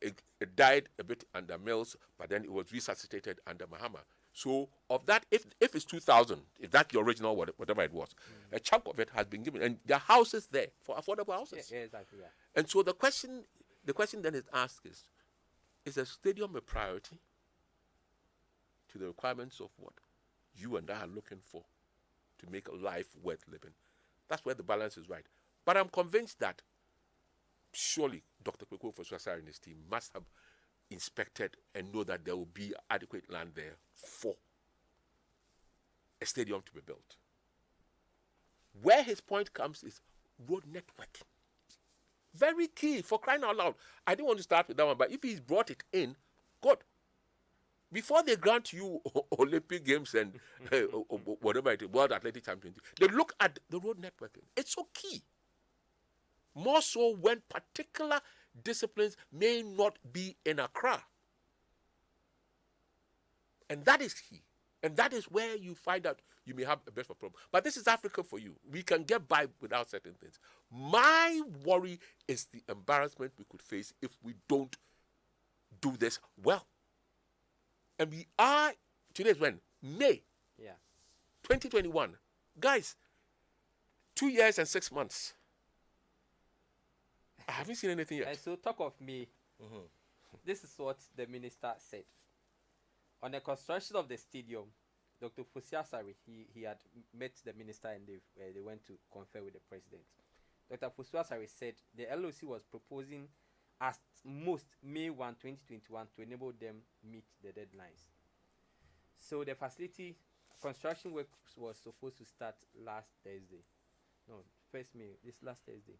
it died a bit under Mills, but then it was resuscitated under Mahama. So of that, if it's 2,000, if that's the original, whatever it was, a chunk of it has been given, and there are houses there for affordable houses.
Yeah, exactly. Yeah.
And so the question then is asked is a stadium a priority to the requirements of what you and I are looking for to make a life worth living? That's where the balance is right. But I'm convinced that surely Dr. Kweku Fosu-Asare and his team must have inspected and know that there will be adequate land there for a stadium to be built. Where his point comes is road network. Very key, for crying out loud. I didn't want to start with that one, but if he's brought it in, good. Before they grant you Olympic Games and whatever it is, World Athletic Championship, they look at the road networking. It's so key. More so when particular disciplines may not be in Accra. And that is key. And that is where you find out you may have a bit of a problem. But this is Africa for you. We can get by without certain things. My worry is the embarrassment we could face if we don't do this well. And we are, today's when? May 2021. Guys, 2 years and 6 months. I haven't seen anything yet.
And so talk of me. This is what the minister said. On the construction of the stadium, Dr. Fosu-Asare, he had met the minister and they went to confer with the president. Dr. Fosu-Asare said the LOC was proposing at most May 1, 2021 to enable them meet the deadlines. So the facility construction work was supposed to start last Thursday. No, 1st May, this last Thursday.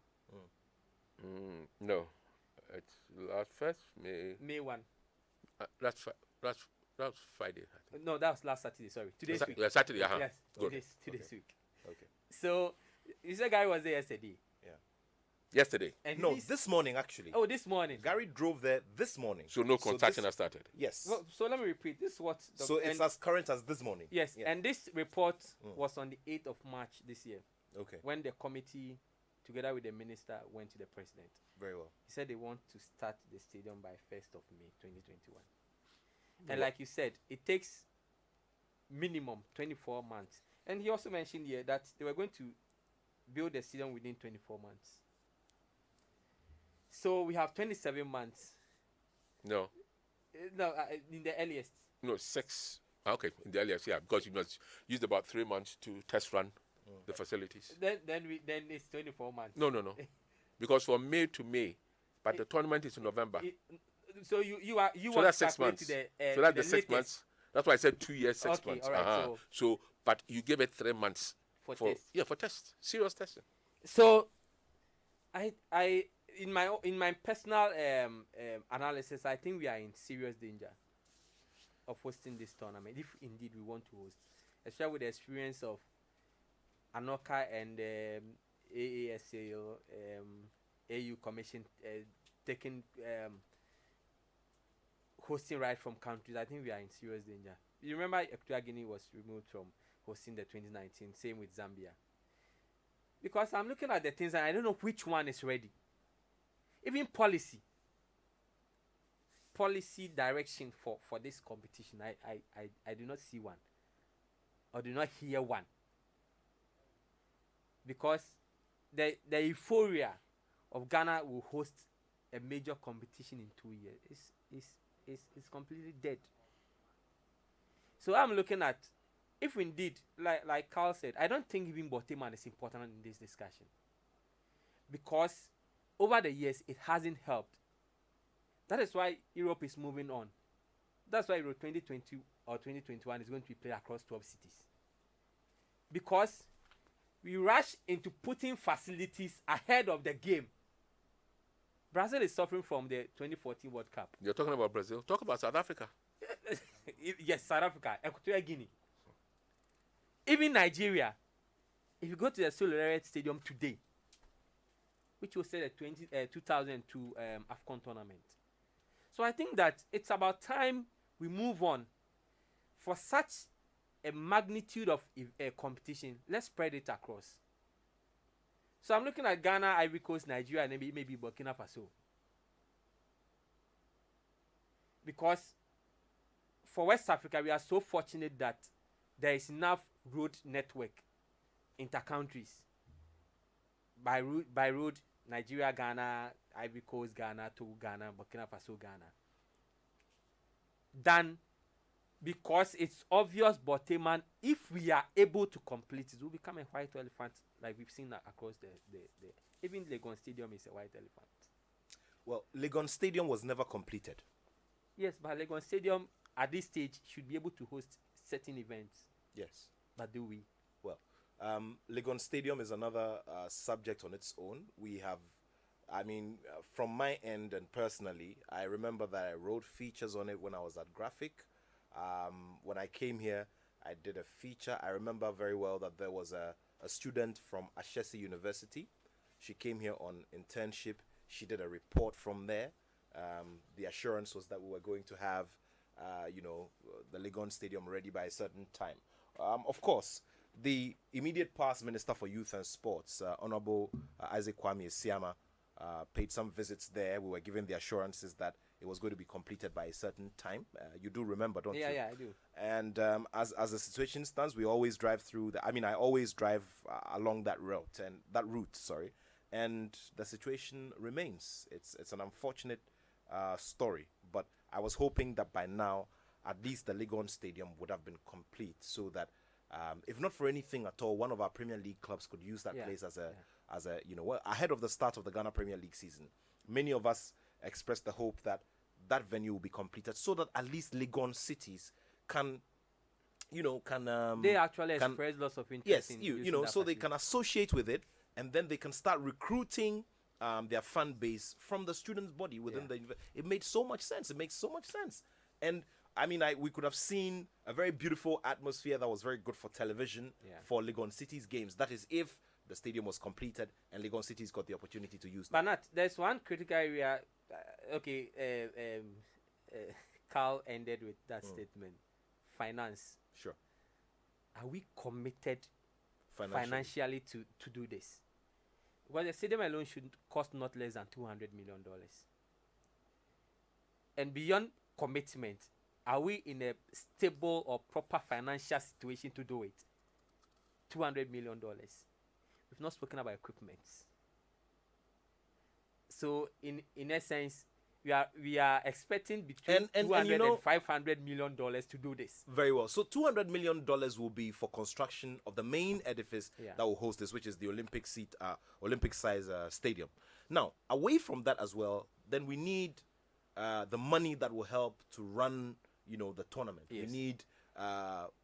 No, it's last first May.
May 1.
That's Friday. I think.
No, that was last Saturday. Sorry, today's week.
Saturday.
Yes,
Good.
today's week.
Okay.
So, this guy was there yesterday.
Yesterday.
And
No, this morning actually.
Oh, this morning.
Gary drove there this morning.
So no construction has started.
Yes.
Well, so let me repeat. This is what.
So it's as current as this morning.
Yes,
Yeah.
and this report was on the 8th of March this year.
Okay.
When the committee, together with the minister, went to the president.
Very well.
He said they want to start the stadium by 1st of May 2021. And like you said, it takes minimum 24 months. And he also mentioned here that they were going to build the stadium within 24 months. So we have 27 months.
No.
No, in the earliest.
No, 6. Okay, in the earliest, yeah, because you must use about 3 months to test run the facilities.
Then it's 24 months.
No. Because from May to May, but the tournament is in November.
So you
So that's 6 months.
To the,
so that's
the
the 6
latest.
months. That's why I said 2 years, 6
Okay,
months.
all right,
So, but you give it 3 months
for test.
Yeah, for test, serious testing.
So, I in my personal analysis, I think we are in serious danger of hosting this tournament if indeed we want to host, especially with the experience of Anoka and AASL, AU Commission taking hosting right from countries. I think we are in serious danger. You remember Equatorial Guinea was removed from hosting the 2019, same with Zambia. Because I'm looking at the things and I don't know which one is ready. Even policy direction for this competition, I do not see one or do not hear one. Because the euphoria of Ghana will host a major competition in 2 years is completely dead. So I'm looking at, if indeed, like Carl said, I don't think even Boteman is important in this discussion. Because over the years, it hasn't helped. That is why Europe is moving on. That's why Euro 2020 or 2021 is going to be played across 12 cities. Because we rush into putting facilities ahead of the game. Brazil is suffering from the 2014 World Cup.
You're talking about Brazil. Talk about South Africa.
Yes, South Africa, Equatorial Guinea. Even Nigeria. If you go to the Solariet Stadium today, which was the 2002 AFCON tournament. So I think that it's about time we move on. For such a magnitude of competition, let's spread it across. So I'm looking at Ghana, Ivory Coast, Nigeria, and maybe Burkina Faso. Because for West Africa, we are so fortunate that there is enough road network inter-countries. By road, Nigeria, Ghana, Ivory Coast, Ghana, Togo, Ghana, Burkina Faso, Ghana. Then, because it's obvious, Boteman, if we are able to complete it, will become a white elephant, like we've seen that across the even Legon Stadium is a white elephant.
Well, Legon Stadium was never completed.
Yes, but Legon Stadium at this stage should be able to host certain events.
Yes.
But do we?
Well, Legon Stadium is another subject on its own. We have, from my end and personally, I remember that I wrote features on it when I was at Graphic. When I came here, I did a feature. I remember very well that there was a student from Ashesi University. She came here on internship. She did a report from there. The assurance was that we were going to have, the Legon Stadium ready by a certain time. Of course, the immediate past Minister for Youth and Sports, Honorable Isaac Kwame Siama, paid some visits there. We were given the assurances that it was going to be completed by a certain time. You do remember, don't you?
Yeah, I do.
And as the situation stands, we always drive through I always drive along that route, and the situation remains. It's an unfortunate story, but I was hoping that by now, at least the Legon Stadium would have been complete, so that if not for anything at all, one of our Premier League clubs could use that place as a ahead of the start of the Ghana Premier League season. Many of us expressed the hope that that venue will be completed, so that at least Legon cities can
they actually express lots of interest.
Yes, so they can associate with it, and then they can start recruiting their fan base from the students' body within the. It made so much sense. It makes so much sense, and we could have seen a very beautiful atmosphere that was very good for television for Legon City's games. That is, if the stadium was completed and Legon City's got the opportunity to use that.
But not, there's one critical area. Carl ended with that statement. Finance.
Sure.
Are we committed financially to do this? Because the stadium alone should cost not less than $200 million. And beyond commitment, are we in a stable or proper financial situation to do it? $200 million. We've not spoken about equipment. So in essence, we are expecting between $200 and $500 million to do this.
Very well. So $200 million will be for construction of the main edifice that will host this, which is the Olympic size stadium. Now, away from that as well, then we need the money that will help to run, the tournament.
Yes.
We need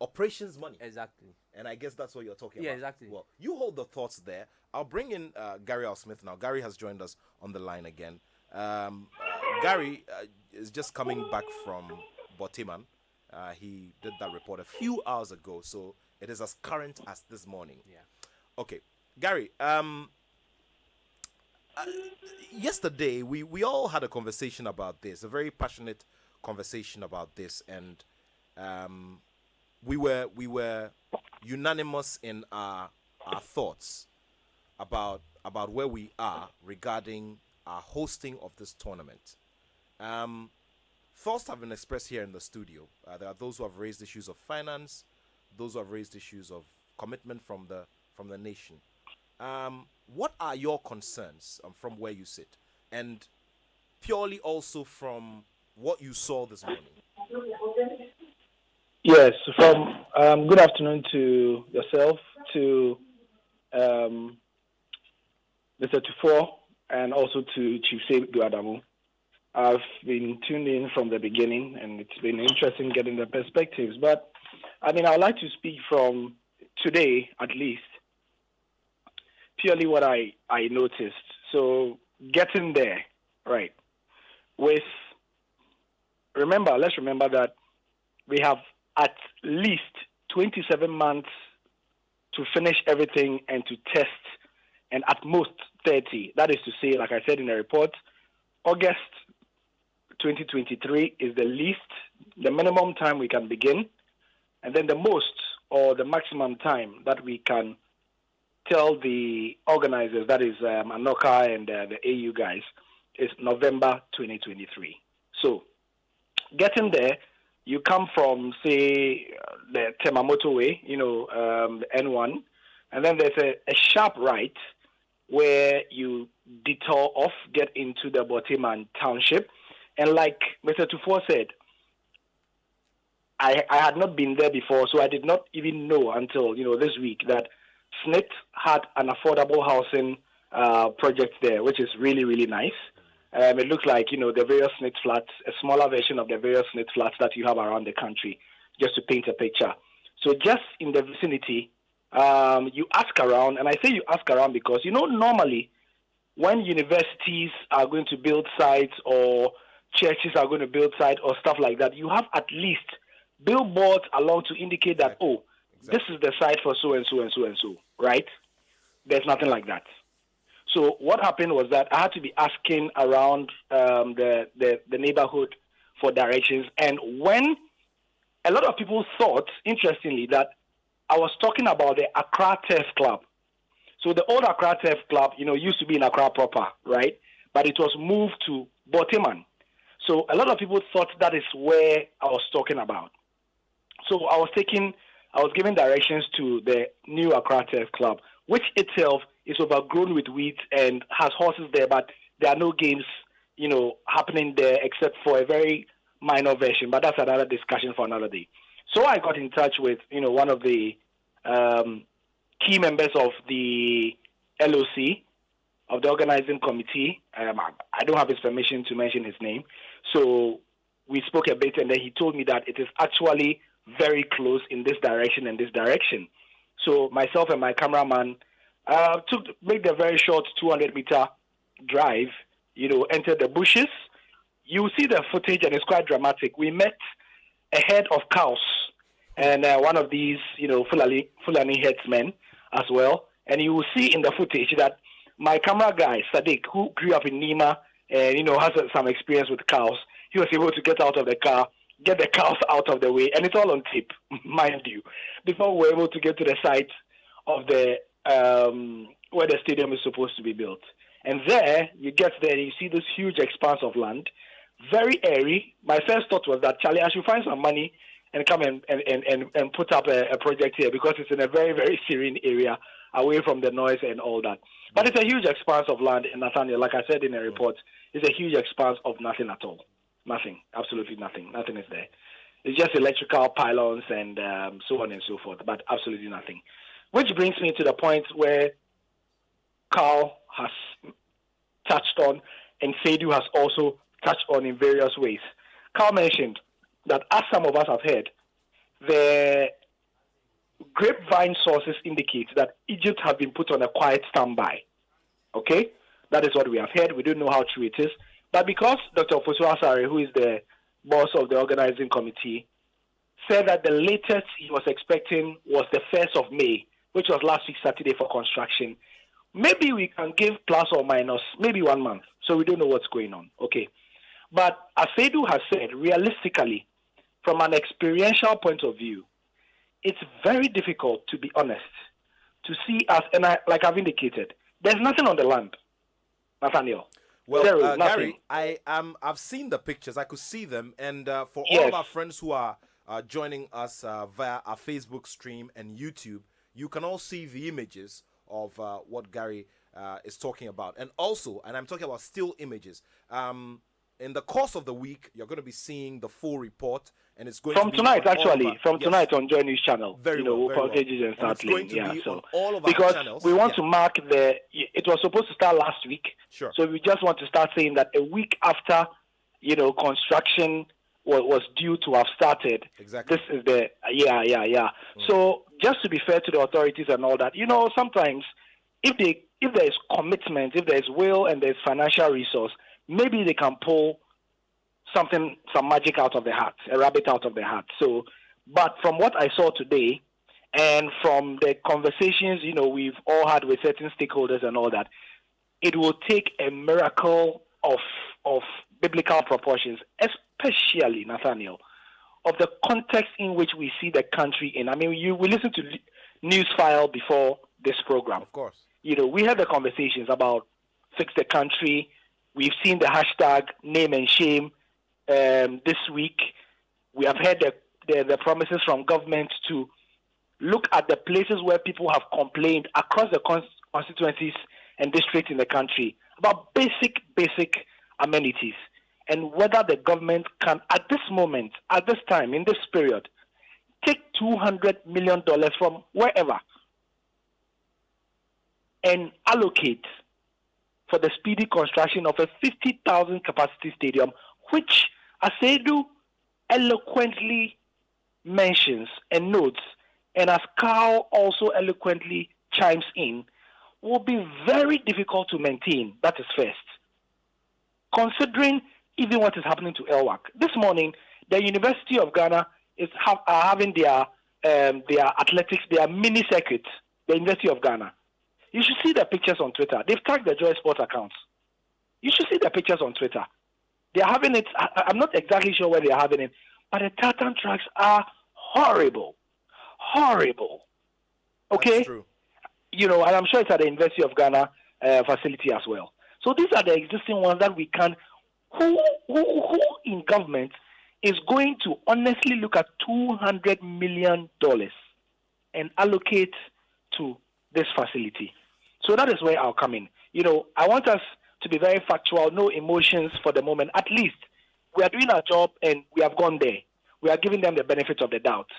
operations money.
Exactly.
And I guess that's what you're talking
about.
Yeah,
exactly.
Well, you hold the thoughts there. I'll bring in Gary Al Smith now. Gary has joined us on the line again. Gary is just coming back from Boteman. He did that report a few hours ago, so it is as current as this morning.
Yeah.
Okay. Gary, yesterday we all had a conversation about this, a very passionate conversation about this, and we were unanimous in our thoughts about where we are regarding our hosting of this tournament. Thoughts have been expressed here in the studio. There are those who have raised issues of finance, those who have raised issues of commitment from the nation. What are your concerns from where you sit, and purely also from what you saw this morning?
Yes, from good afternoon to yourself, to Mr. Tufo, and also to Chief Seydou Adamu. I've been tuned in from the beginning, and it's been interesting getting the perspectives. But, I would like to speak from today, at least, purely what I noticed. So, getting there, right, let's remember that we have at least 27 months to finish everything and to test and at most 30. That is to say, like I said in the report, August 2023 is the minimum time we can begin, and then the most or the maximum time that we can tell the organizers, that is Anoka and the AU guys, is November 2023. So, getting there, you come from, say, the Temamoto Way, the N1, and then there's a sharp right where you detour off, get into the Boteman Township. And like Mr. Tufo said, I had not been there before, so I did not even know until, this week that SNIT had an affordable housing project there, which is really, really nice. It looks like, the various SNIT flats, a smaller version of the various SNIT flats that you have around the country, just to paint a picture. So just in the vicinity, you ask around, and I say you ask around because, normally when universities are going to build sites or churches are going to build sites or stuff like that, you have at least billboards along to indicate that, this is the site for so and so and so and so, right? There's nothing like that. So what happened was that I had to be asking around the neighborhood for directions. And when a lot of people thought, interestingly, that I was talking about the Accra Turf Club. So the old Accra Turf Club, used to be in Accra proper, right? But it was moved to Boteman. So a lot of people thought that is where I was talking about. So I was giving directions to the new Accra Turf Club, which itself is overgrown with weeds and has horses there, but there are no games, happening there except for a very minor version. But that's another discussion for another day. So I got in touch with, one of the key members of the LOC, of the organizing committee. I don't have his permission to mention his name. So we spoke a bit, and then he told me that it is actually very close in this direction and this direction. So myself and my cameraman made the very short 200-meter drive, entered the bushes. You see the footage, and it's quite dramatic. We met a herd of cows and one of these, Fulani herdsmen as well. And you will see in the footage that my camera guy, Sadiq, who grew up in Nima and, has some experience with cows, he was able to get out of the car, get the cows out of the way, and it's all on tape, mind you, before we were able to get to the site of the where the stadium is supposed to be built. And there, you get there, you see this huge expanse of land, very airy. My first thought was that, Charlie, I should find some money and come and put up a project here because it's in a very, very serene area, away from the noise and all that. But it's a huge expanse of land in Nathaniel. Like I said in the report, it's a huge expanse of nothing at all. Nothing, absolutely nothing. Nothing is there. It's just electrical pylons and so on and so forth, but absolutely nothing. Which brings me to the point where Carl has touched on and Seidu has also touched on in various ways. Carl mentioned that, as some of us have heard, the grapevine sources indicate that Egypt have been put on a quiet standby. Okay? That is what we have heard. We don't know how true it is. But because Dr. Fosu Asare, who is the boss of the organizing committee, said that the latest he was expecting was the 1st of May, which was last week Saturday for construction, maybe we can give plus or minus maybe 1 month. So we don't know what's going on. Okay. But as Seidu has said, realistically, from an experiential point of view, it's very difficult, to be honest, to see us, and like I've indicated, there's nothing on the land, Nathaniel.
Well, Gary, I've seen the pictures. I could see them. And for all of our friends who are joining us via our Facebook stream and YouTube, you can all see the images of what Gary is talking about. And also, and I'm talking about still images, in the course of the week, you're going to be seeing the full report. And it's going
from
to be
tonight, actually, tonight on Joy News Channel.
Very
we'll
well.
package it and start playing.
On all of
because
our channels.
we want to mark it was supposed to start last week.
Sure.
So we just want to start saying that a week after, construction was due to have started.
Exactly.
This is the So just to be fair to the authorities and all that, sometimes if there is commitment, if there is will and there's financial resource, maybe they can pull some magic out of the hat, a rabbit out of the hat. So, but from what I saw today, and from the conversations, we've all had with certain stakeholders and all that, it will take a miracle of biblical proportions, especially, Nathaniel, of the context in which we see the country in. I mean, we listened to Newsfile before this program.
Of course.
We had the conversations about fix the country. We've seen the hashtag name and shame this week. We have heard the promises from government to look at the places where people have complained across the constituencies and districts in the country about basic amenities, and whether the government can, at this moment, at this time, in this period, take $200 million from wherever and allocate for the speedy construction of a 50,000 capacity stadium, which Asedu eloquently mentions and notes, and as Carl also eloquently chimes in, will be very difficult to maintain. That is first. Considering even what is happening to ELWAC. This morning, the University of Ghana are having their athletics, their mini circuit, the University of Ghana. You should see the pictures on Twitter. They've tagged the Joy Sports accounts. You should see the pictures on Twitter. They're having it, I'm not exactly sure where they're having it, but the tartan tracks are horrible. Horrible. Okay?
That's true.
And I'm sure it's at the University of Ghana facility as well. So these are the existing ones that we can. Who in government is going to honestly look at $200 million and allocate to this facility? So that is where I'll come in. I want us to be very factual, no emotions for the moment. At least we are doing our job and we have gone there. We are giving them the benefit of the doubt.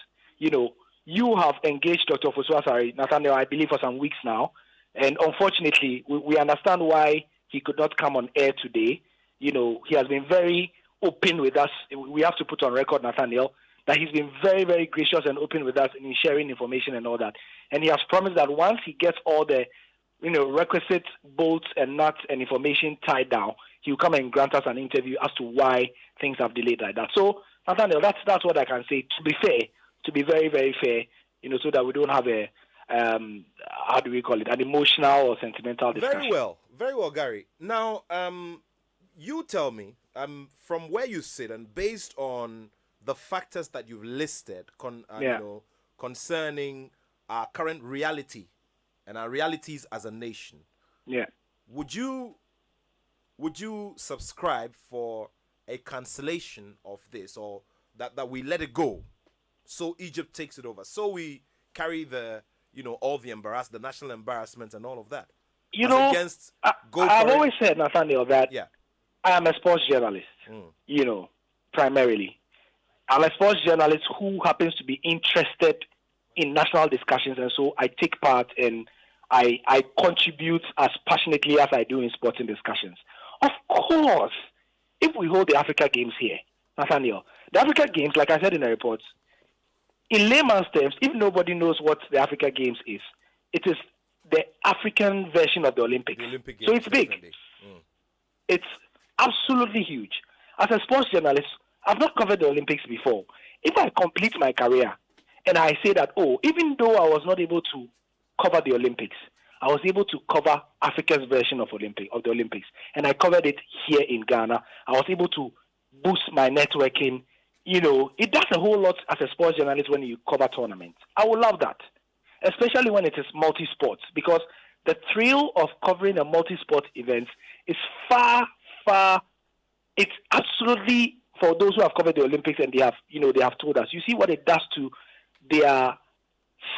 You have engaged Dr. Ofosu-Asare, Nathaniel, I believe, for some weeks now. And unfortunately, we understand why he could not come on air today. He has been very open with us. We have to put on record, Nathaniel, that he's been very, very gracious and open with us in sharing information and all that. And he has promised that once he gets all the, requisite bolts and nuts and information tied down, he'll come and grant us an interview as to why things have delayed like that. So, Nathaniel, that's what I can say. To be fair, to be very, very fair, so that we don't have a, how do we call it, an emotional or sentimental discussion.
Very well, Gary. Now, you tell me, from where you sit and based on the factors that you've listed concerning our current reality and our realities as a nation, would you subscribe for a cancellation of this, or that we let it go so Egypt takes it over, so we carry the all the national embarrassment and all of that?
I've always said, Nathaniel, that I am a sports journalist, primarily. I'm a sports journalist who happens to be interested in national discussions, and so I take part and I contribute as passionately as I do in sporting discussions. Of course, if we hold the Africa Games here, Nathaniel, the Africa Games, like I said in the reports, in layman's terms, if nobody knows what the Africa Games is, it is the African version of the Olympics. So it's big. It's absolutely huge. As a sports journalist, I've not covered the Olympics before. If I complete my career and I say that, even though I was not able to cover the Olympics, I was able to cover Africa's version of the Olympics, and I covered it here in Ghana. I was able to boost my networking. It does a whole lot as a sports journalist when you cover tournaments. I would love that, especially when it is multi-sports, because the thrill of covering a multi-sport event is far, it's absolutely, for those who have covered the Olympics and they have told us, you see what it does to their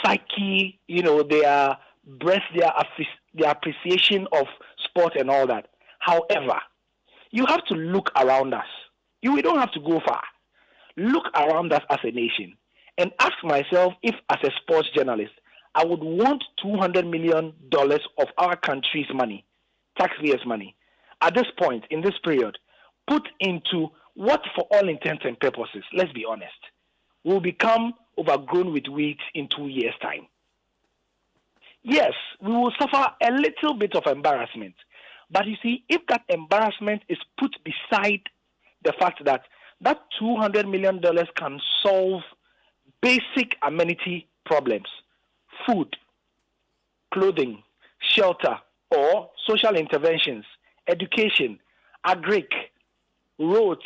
psyche, their breath, their appreciation of sport and all that. However, you have to look around us. We don't have to go far. Look around us as a nation and ask myself if, as a sports journalist, I would want $200 million of our country's money, taxpayers' money, at this point, in this period, put into what, for all intents and purposes, let's be honest, will become overgrown with weeds in 2 years' time. Yes, we will suffer a little bit of embarrassment. But you see, if that embarrassment is put beside the fact that $200 million can solve basic amenity problems food, clothing, shelter, or social interventions, education, agric, roads,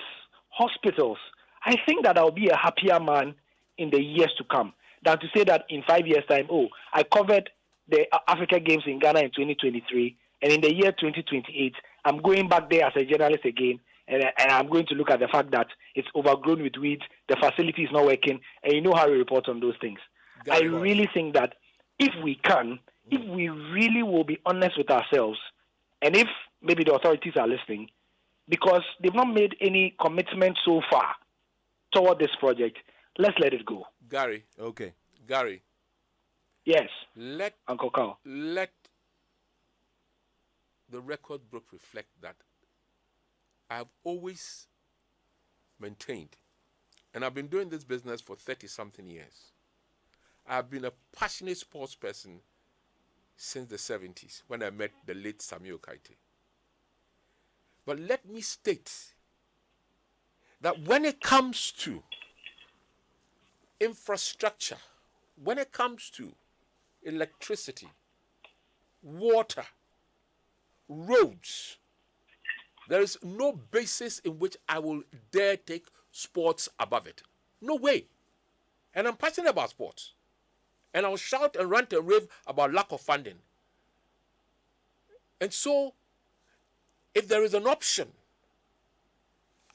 hospitals, I think that I'll be a happier man in the years to come than to say that in 5 years' time, I covered the Africa Games in Ghana in 2023, and in the year 2028, I'm going back there as a journalist again, and I'm going to look at the fact that it's overgrown with weeds, the facility is not working, and you know how we report on those things. I really think that if we really will be honest with ourselves, and if maybe the authorities are listening, because they've not made any commitment so far toward this project, let's let it go.
Gary.
Okay.
Gary.
Yes.
Let
Uncle Carl.
Let the record book reflect that I have always maintained, and I've been doing this business for 30-something years. I've been a passionate sports person since the 70s when I met the late Samuel Kaite. But let me state that when it comes to infrastructure, when it comes to electricity, water, roads, there is no basis in which I will dare take sports above it. No way. And I'm passionate about sports. And I'll shout and rant and rave about lack of funding. And so, if there is an option,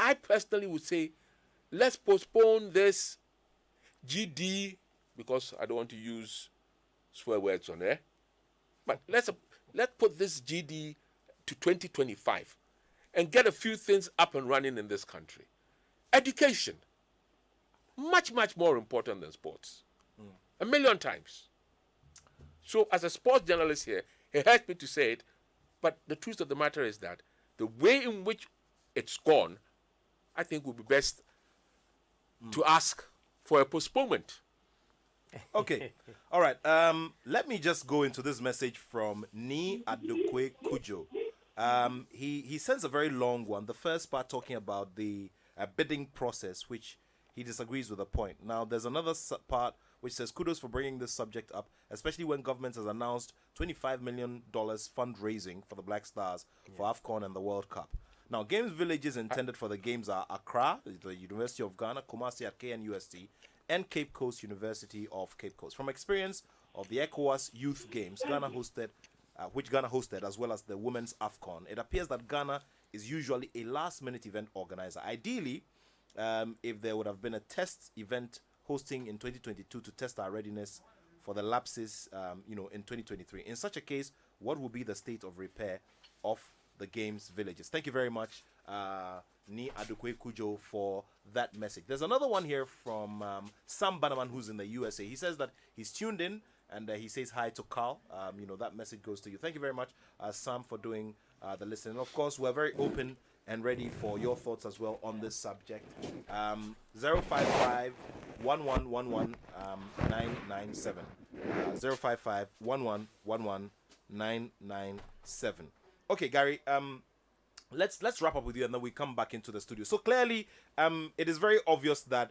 I personally would say, let's postpone this GD, because I don't want to use swear words on there, but let's put this GD to 2025 and get a few things up and running in this country. Education, much, much more important than sports. A million times. So as a sports journalist here, it hurts me to say it, but the truth of the matter is that the way in which it's gone, I think would be best to ask for a postponement.
Okay. All right. Let me just go into this message from Ni Adokwe Kujo. He sends a very long one. The first part talking about the bidding process, which he disagrees with the point. Now, there's another part which says, kudos for bringing this subject up, especially when government has announced $25 million fundraising for the Black Stars for AFCON and the World Cup. Now, games villages intended for the games are Accra, the University of Ghana, Kumasi at KNUST, and Cape Coast University of Cape Coast. From experience of the ECOWAS Youth Games, which Ghana hosted, as well as the Women's AFCON, it appears that Ghana is usually a last-minute event organizer. Ideally, if there would have been a test event hosting in 2022 to test our readiness for the lapses, in 2023. In such a case, what will be the state of repair of the games villages? Thank you very much, Ni Adokwe Kujo, for that message. There's another one here from Sam Bannerman, who's in the USA. He says that he's tuned in, and he says hi to Carl. That message goes to you. Thank you very much, Sam, for doing the listening. Of course, we're very open and ready for your thoughts as well on this subject. 055 1111 997. 055 1111 997. Okay, Gary. Let's wrap up with you, and then we come back into the studio. So clearly, it is very obvious that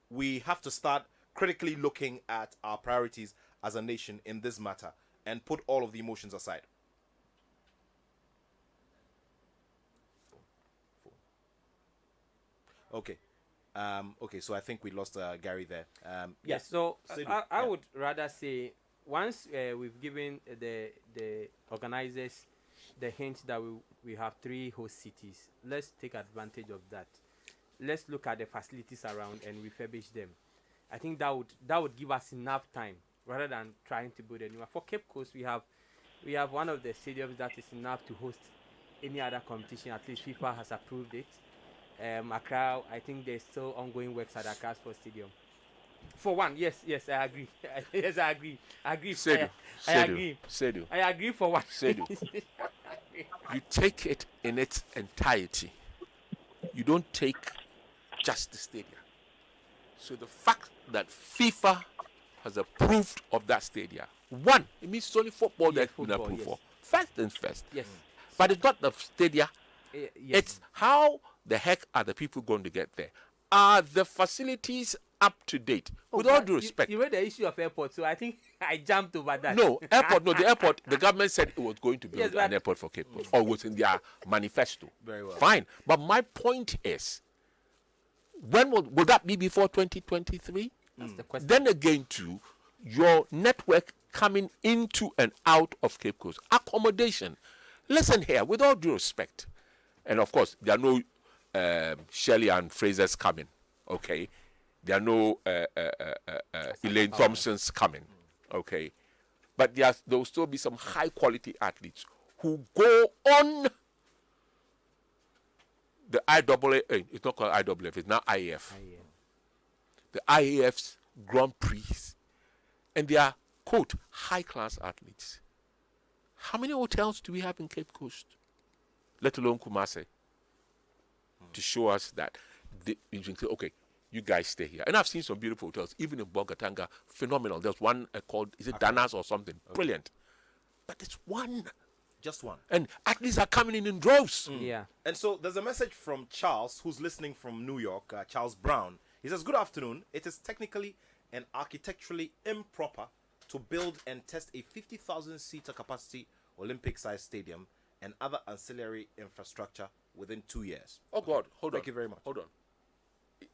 we have to start critically looking at our priorities as a nation in this matter and put all of the emotions aside. Okay. Okay, so I think we lost Gary there.
Yes, so I would rather say once we've given the organizers the hint that we have 3 host cities, let's take advantage of that. Let's look at the facilities around and refurbish them. I think that would give us enough time rather than trying to build a new one. For Cape Coast, we have one of the stadiums that is enough to host any other competition. At least FIFA has approved it. Accra, I think there's still ongoing works at Accra Sports Stadium. For one, yes, I agree. Yes, I agree. I agree. I agree. I agree for one.
You take it in its entirety. You don't take just the stadium. So the fact that FIFA has approved of that stadium, one, it means it's only football that's been approved for. First things first.
Yes.
But it's not the stadium.
Yes.
It's how the heck are the people going to get there? Are the facilities up to date? With all
but
due respect.
you read the issue of airport, so I think I jumped over that.
No, airport. No, the airport. The government said it was going to build
Yes, but-
an airport for Cape Coast, or was in their manifesto.
Very well.
Fine, but my point is, when will that be before 2023?
That's the question.
Then again, too, your network coming into and out of Cape Coast, accommodation. Listen here, with all due respect, and of course there are no Shirley and Fraser's coming. Okay, there are no Elaine Thompsons coming. Okay, but there will still be some high quality athletes who go on the IAA. It's not called IAAF, it's now IAF. The IAF's Grand Prix, and they are, quote, high class athletes. How many hotels do we have in Cape Coast, let alone Kumasi, to show us that you can say, okay, you guys stay here? And I've seen some beautiful hotels, even in Bogatanga, phenomenal. There's one called, is it Danas or something? Okay. Brilliant. But it's one.
Just one.
And athletes are coming in droves.
Yeah.
And so there's a message from Charles, who's listening from New York, Charles Brown. He says, good afternoon. It is technically and architecturally improper to build and test a 50,000-seater capacity Olympic-sized stadium and other ancillary infrastructure within 2 years.
Oh, God. Hold on.
Thank you very much.
Hold on.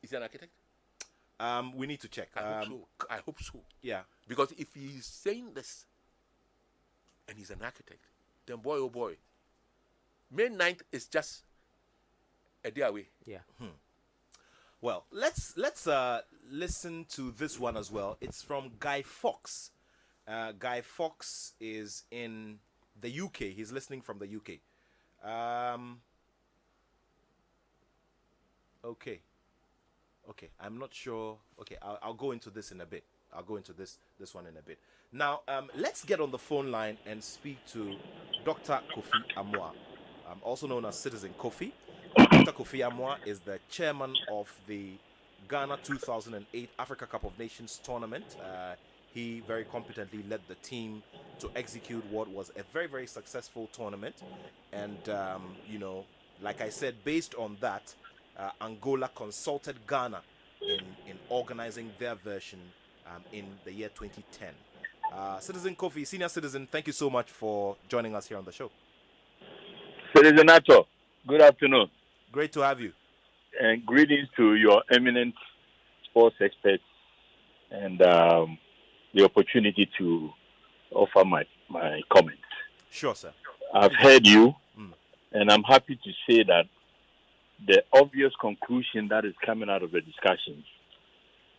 Is he an architect?
We need to check.
I hope so.
Yeah.
Because if he's saying this and he's an architect, then boy, oh boy, May 9th is just a day away.
Yeah.
Well, let's listen to this one as well. It's from Guy Fox. Guy Fox is in the UK. He's listening from the UK. Okay. I'm not sure. Okay, I'll go into this in a bit. I'll go into this one in a bit. Now, let's get on the phone line and speak to Dr. Kofi Amoah, also known as Citizen Kofi. Dr. Kofi Amoah is the chairman of the Ghana 2008 Africa Cup of Nations tournament. He very competently led the team to execute what was a very, very successful tournament. And, like I said, based on that, Angola consulted Ghana in organizing their version in the year 2010. Citizen Kofi, senior citizen, thank you so much for joining us here on the show.
Citizen Ato, good afternoon.
Great to have you.
And greetings to your eminent sports experts and the opportunity to offer my comments.
Sure, sir.
I've heard you, and I'm happy to say that the obvious conclusion that is coming out of the discussions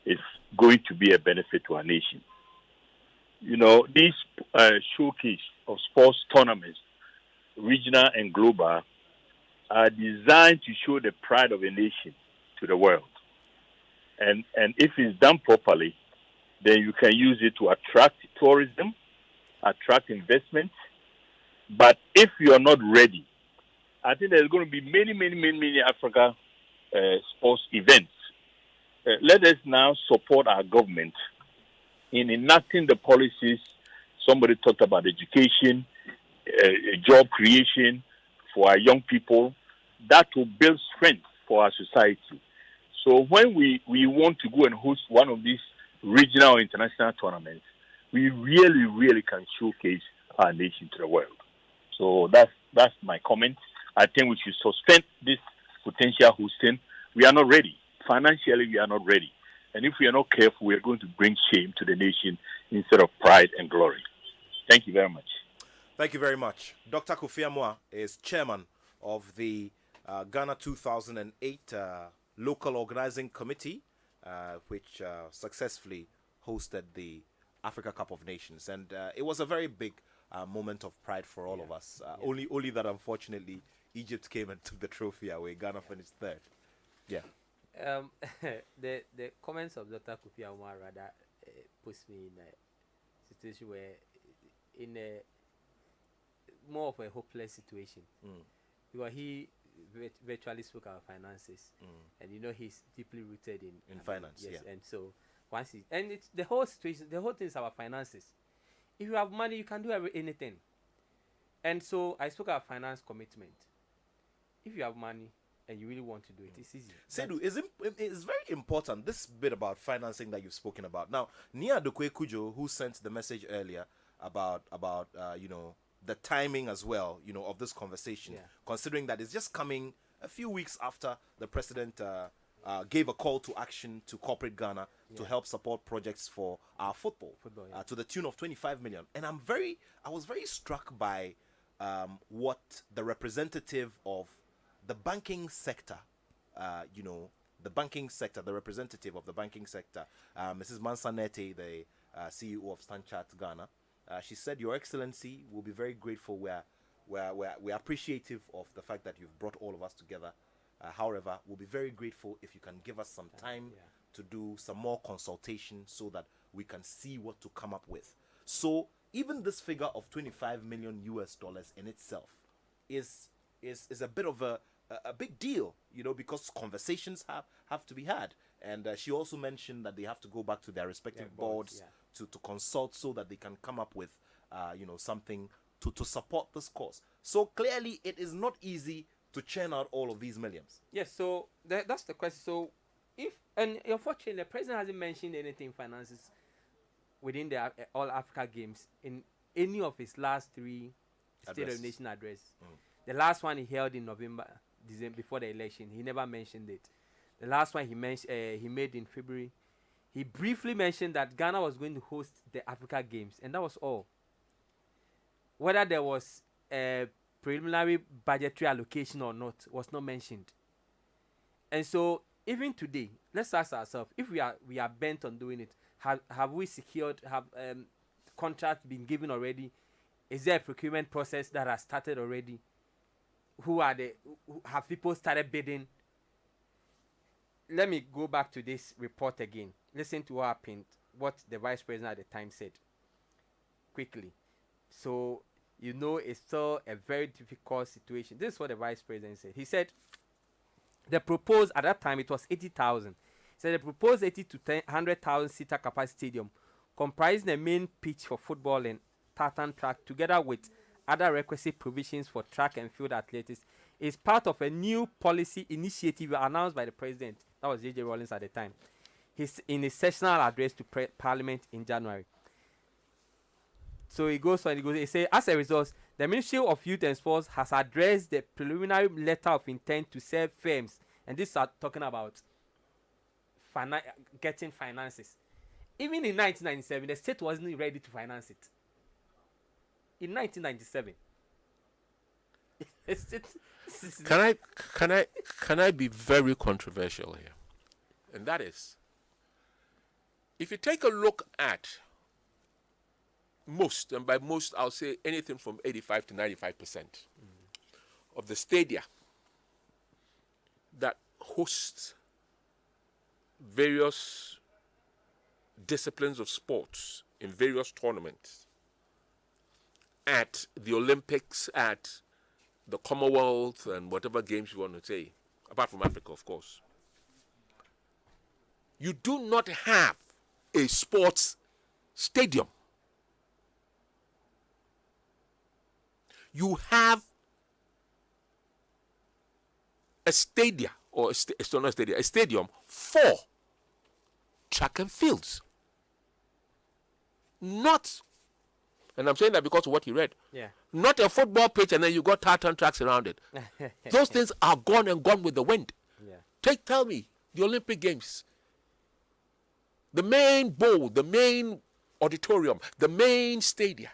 is going to be a benefit to our nation. You know, these showcase of sports tournaments, regional and global, are designed to show the pride of a nation to the world. And if it's done properly, then you can use it to attract tourism, attract investment. But if you're not ready, I think there's going to be many Africa sports events. Let us now support our government in enacting the policies. Somebody talked about education, job creation for our young people. That will build strength for our society. So when we want to go and host one of these regional or international tournaments, we really can showcase our nation to the world. So that's my comment. I think we should suspend this potential hosting. We are not ready. Financially, we are not ready. And if we are not careful, we are going to bring shame to the nation instead of pride and glory. Thank you very much.
Thank you very much. Dr. Kofi Amoah is chairman of the Ghana 2008 Local Organizing Committee, which successfully hosted the Africa Cup of Nations. And it was a very big moment of pride for all of us. Only that, unfortunately, Egypt came and took the trophy away. Ghana finished third. Yeah.
The comments of Dr. Kofi Amoah rather puts me in a situation where, in a more of a hopeless situation, because he virtually spoke about finances, and he's deeply rooted in
finance.
Yes, and so once it's the whole situation, the whole thing is about finances. If you have money, you can do anything. And so I spoke about finance commitment. If you have money and you really want to do it, it's easy.
Sedu, it's very important, this bit about financing that you've spoken about. Now, Nia Dokwe Kujo, who sent the message earlier about you know, the timing as well, you know, of this conversation, considering that it's just coming a few weeks after the president gave a call to action to corporate Ghana to help support projects for our football to the tune of 25 million. And I was very struck by what the representative of the banking sector, you know, the representative of the banking sector, Mrs. Mansanete, the CEO of Stanchart Ghana, she said, Your Excellency, will be very grateful. We're appreciative of the fact that you've brought all of us together. However, we'll be very grateful if you can give us some time to do some more consultation so that we can see what to come up with. So even this figure of $25 million in itself is a bit of a big deal, you know, because conversations have to be had. And she also mentioned that they have to go back to their respective boards to consult so that they can come up with, you know, something to support this cause. So clearly it is not easy to churn out all of these millions.
Yes, so that's the question. So and unfortunately, the president hasn't mentioned anything finances within the All Africa Games in any of his last 3 State of the Nation address. The last one he held in November, December, before the election, he never mentioned it. The last one he made in February, he briefly mentioned that Ghana was going to host the Africa Games, and that was all. Whether there was a preliminary budgetary allocation or not was not mentioned. And so even today, let's ask ourselves, if we are bent on doing it, have we secured, have contracts been given already? Is there a procurement process that has started already? Have people started bidding? Let me go back to this report again. Listen to what the vice president at the time said quickly. So you know it's still a very difficult situation. This is what the vice president said. He said the proposed, at that time it was 80,000. He said the proposed 80 to 100,000 seater capacity stadium comprising the main pitch for football and tartan track together with other requisite provisions for track and field athletics is part of a new policy initiative announced by the president. That was J.J. Rawlings at the time. In his sessional address to Parliament in January. So he goes on, he says, as a result, the Ministry of Youth and Sports has addressed the preliminary letter of intent to serve firms, and this is talking about getting finances. Even in 1997, the state wasn't ready to finance it. In 1997.
Can I be very controversial here? And that is, if you take a look at most, and by most I'll say anything from 85 to 95% of the stadia that host various disciplines of sports in various tournaments at the Olympics, at the Commonwealth, and whatever games you want to say, apart from Africa, of course. You do not have a sports stadium. You have a stadium, or a stadium for track and fields. Not, and I'm saying that because of what you read.
Yeah.
Not a football pitch and then you got tartan tracks around it. Those things are gone and gone with the wind.
Yeah.
Tell me, the Olympic Games, the main bowl, the main auditorium, the main stadium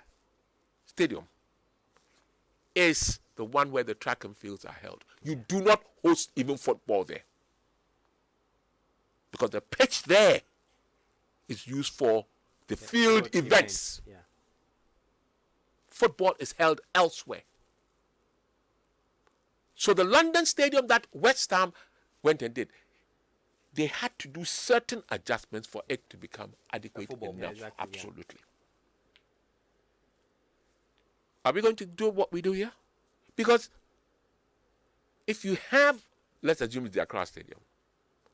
is the one where the track and fields are held. You do not host even football there. Because the pitch there is used for the field events.
Yeah.
Football is held elsewhere. So the London stadium that West Ham went and did, they had to do certain adjustments for it to become adequate enough.
Yeah, exactly,
absolutely. Are we going to do what we do here? Because if you have, let's assume it's the Accra Stadium.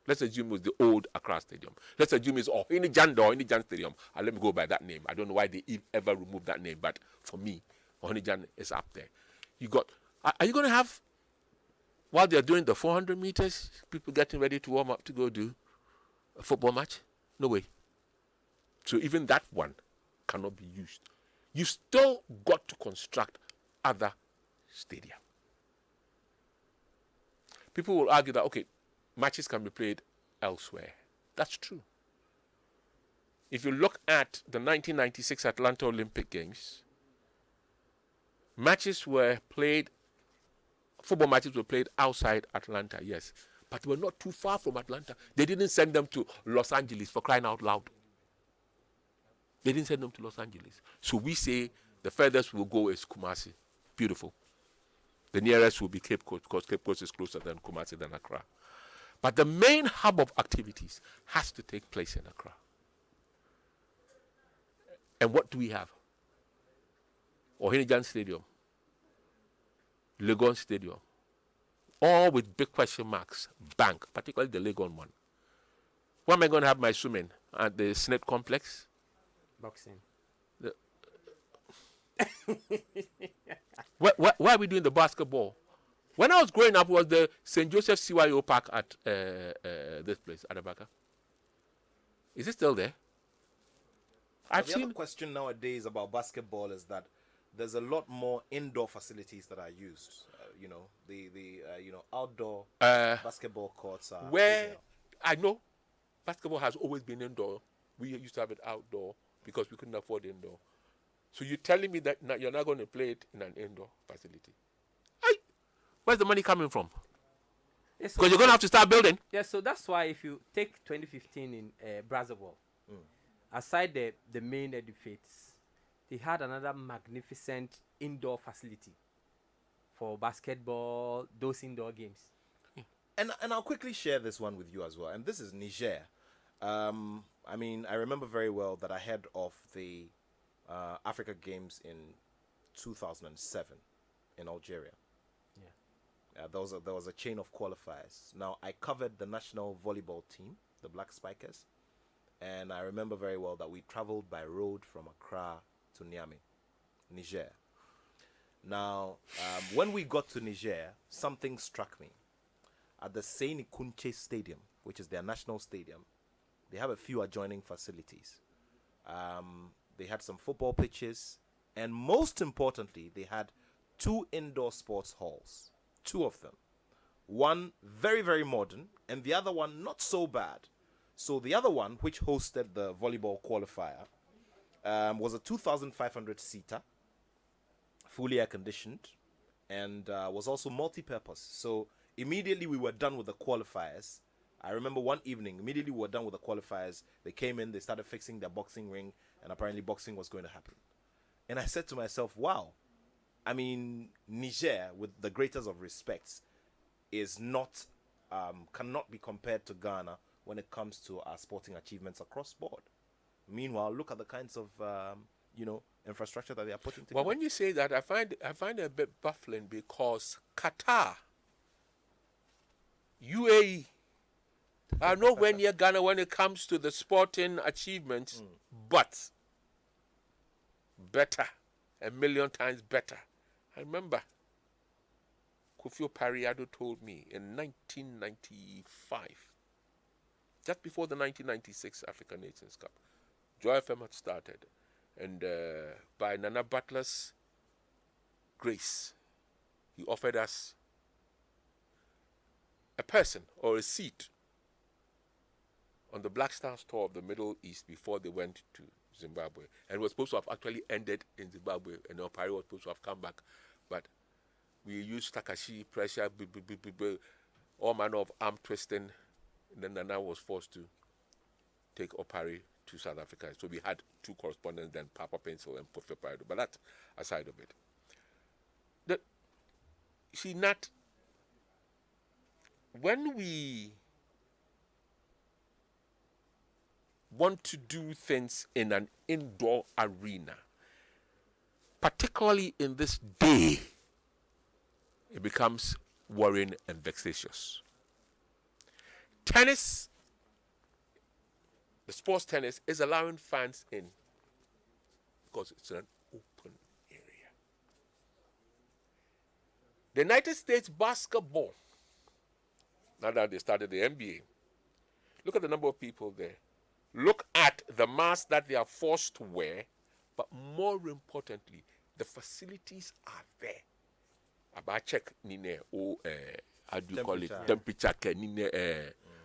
Let's assume it's the old Accra Stadium. Let's assume it's Ohinijan Stadium. Let me go by that name. I don't know why they ever removed that name, but for me, Ohinijan is up there. Are you going to have while they're doing the 400 meters, people getting ready to warm up to go do a football match? No way. So even that one cannot be used. You still got to construct other stadia. People will argue that, okay, matches can be played elsewhere. That's true. If you look at the 1996 Atlanta Olympic Games, football matches were played outside Atlanta, yes. But they were not too far from Atlanta. They didn't send them to Los Angeles, for crying out loud. They didn't send them to Los Angeles. So we say the furthest we'll go is Kumasi. Beautiful. The nearest will be Cape Coast, because Cape Coast is closer than Kumasi than Accra. But the main hub of activities has to take place in Accra. And what do we have? Ohinijan Stadium, Legon Stadium, all with big question marks. Bank, particularly the Legon one. Where am I going to have my swimming? At the Senate Complex?
Boxing.
Why are we doing the basketball? When I was growing up, was the St. Joseph CYO Park at this place, Adabaka? Is it still there? I've
The
seen.
other question nowadays about basketball is that there's a lot more indoor facilities that are used. The outdoor basketball courts are.
Where I know basketball has always been indoor. We used to have it outdoor because we couldn't afford indoor. So you're telling me that you're not going to play it in an indoor facility? Where's the money coming from?
Yes,
Because you're going to have to start building.
Yeah, so that's why if you take 2015 in Brazzaville, aside the main edifice, they had another magnificent indoor facility for basketball, those indoor games.
And I'll quickly share this one with you as well. And this is Niger. I remember very well that ahead of the Africa Games in 2007 in Algeria, there was a chain of qualifiers. Now, I covered the national volleyball team, the Black Spikers, and I remember very well that we traveled by road from Accra to Niamey, Niger. Now, when we got to Niger, something struck me. At the Seyni Kunche Stadium, which is their national stadium, they have a few adjoining facilities. They had some football pitches, and most importantly, they had 2 indoor sports halls. 2 of them. One very, very modern, and the other one not so bad. So the other one, which hosted the volleyball qualifier, was a 2,500-seater, fully air-conditioned, and was also multi-purpose. So immediately we were done with the qualifiers. I remember one evening, immediately we were done with the qualifiers. They came in, they started fixing their boxing ring, and apparently boxing was going to happen. And I said to myself, wow, Niger, with the greatest of respects, is not, cannot be compared to Ghana when it comes to our sporting achievements across board. Meanwhile, look at the kinds of, infrastructure that they are putting together.
Well, when you say that, I find it a bit baffling because Qatar, UAE, are nowhere near Ghana when it comes to the sporting achievements, but better, a million times better. I remember Kufio Pariado told me in 1995, just before the 1996 African Nations Cup, Joy FM had started, and by Nana Butler's grace, he offered us a person or a seat on the Black Stars tour of the Middle East before they went to Zimbabwe. And it was supposed to have actually ended in Zimbabwe, and Opari was supposed to have come back. But we used Takashi, pressure, all manner of arm twisting, and then Nana was forced to take Opari to South Africa. So we had 2 correspondents, then Papa Pencil and Kofi Parido. But that aside of it. Nat, when we want to do things in an indoor arena, particularly in this day, it becomes worrying and vexatious. Tennis, the sports tennis, is allowing fans in because it's an open area. The United States basketball now that they started the NBA. Look at the number of people there. Look at the mask that they are forced to wear, but more importantly, the facilities are there. About check nine how do you call it? Temperature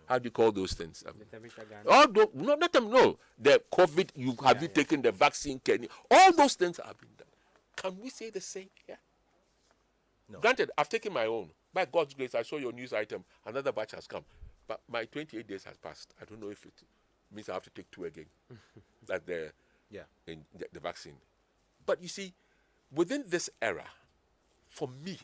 how do you call those things?
The temperature gun.
All those, no, not them. No, the COVID. Have you taken the vaccine? All those things have been done. Can we say the same here?
No.
Granted, I've taken my own. By God's grace, I saw your news item. Another batch has come, but my 28 days has passed. I don't know if it means I have to take 2 again. That's in the vaccine. But you see, within this era, for me,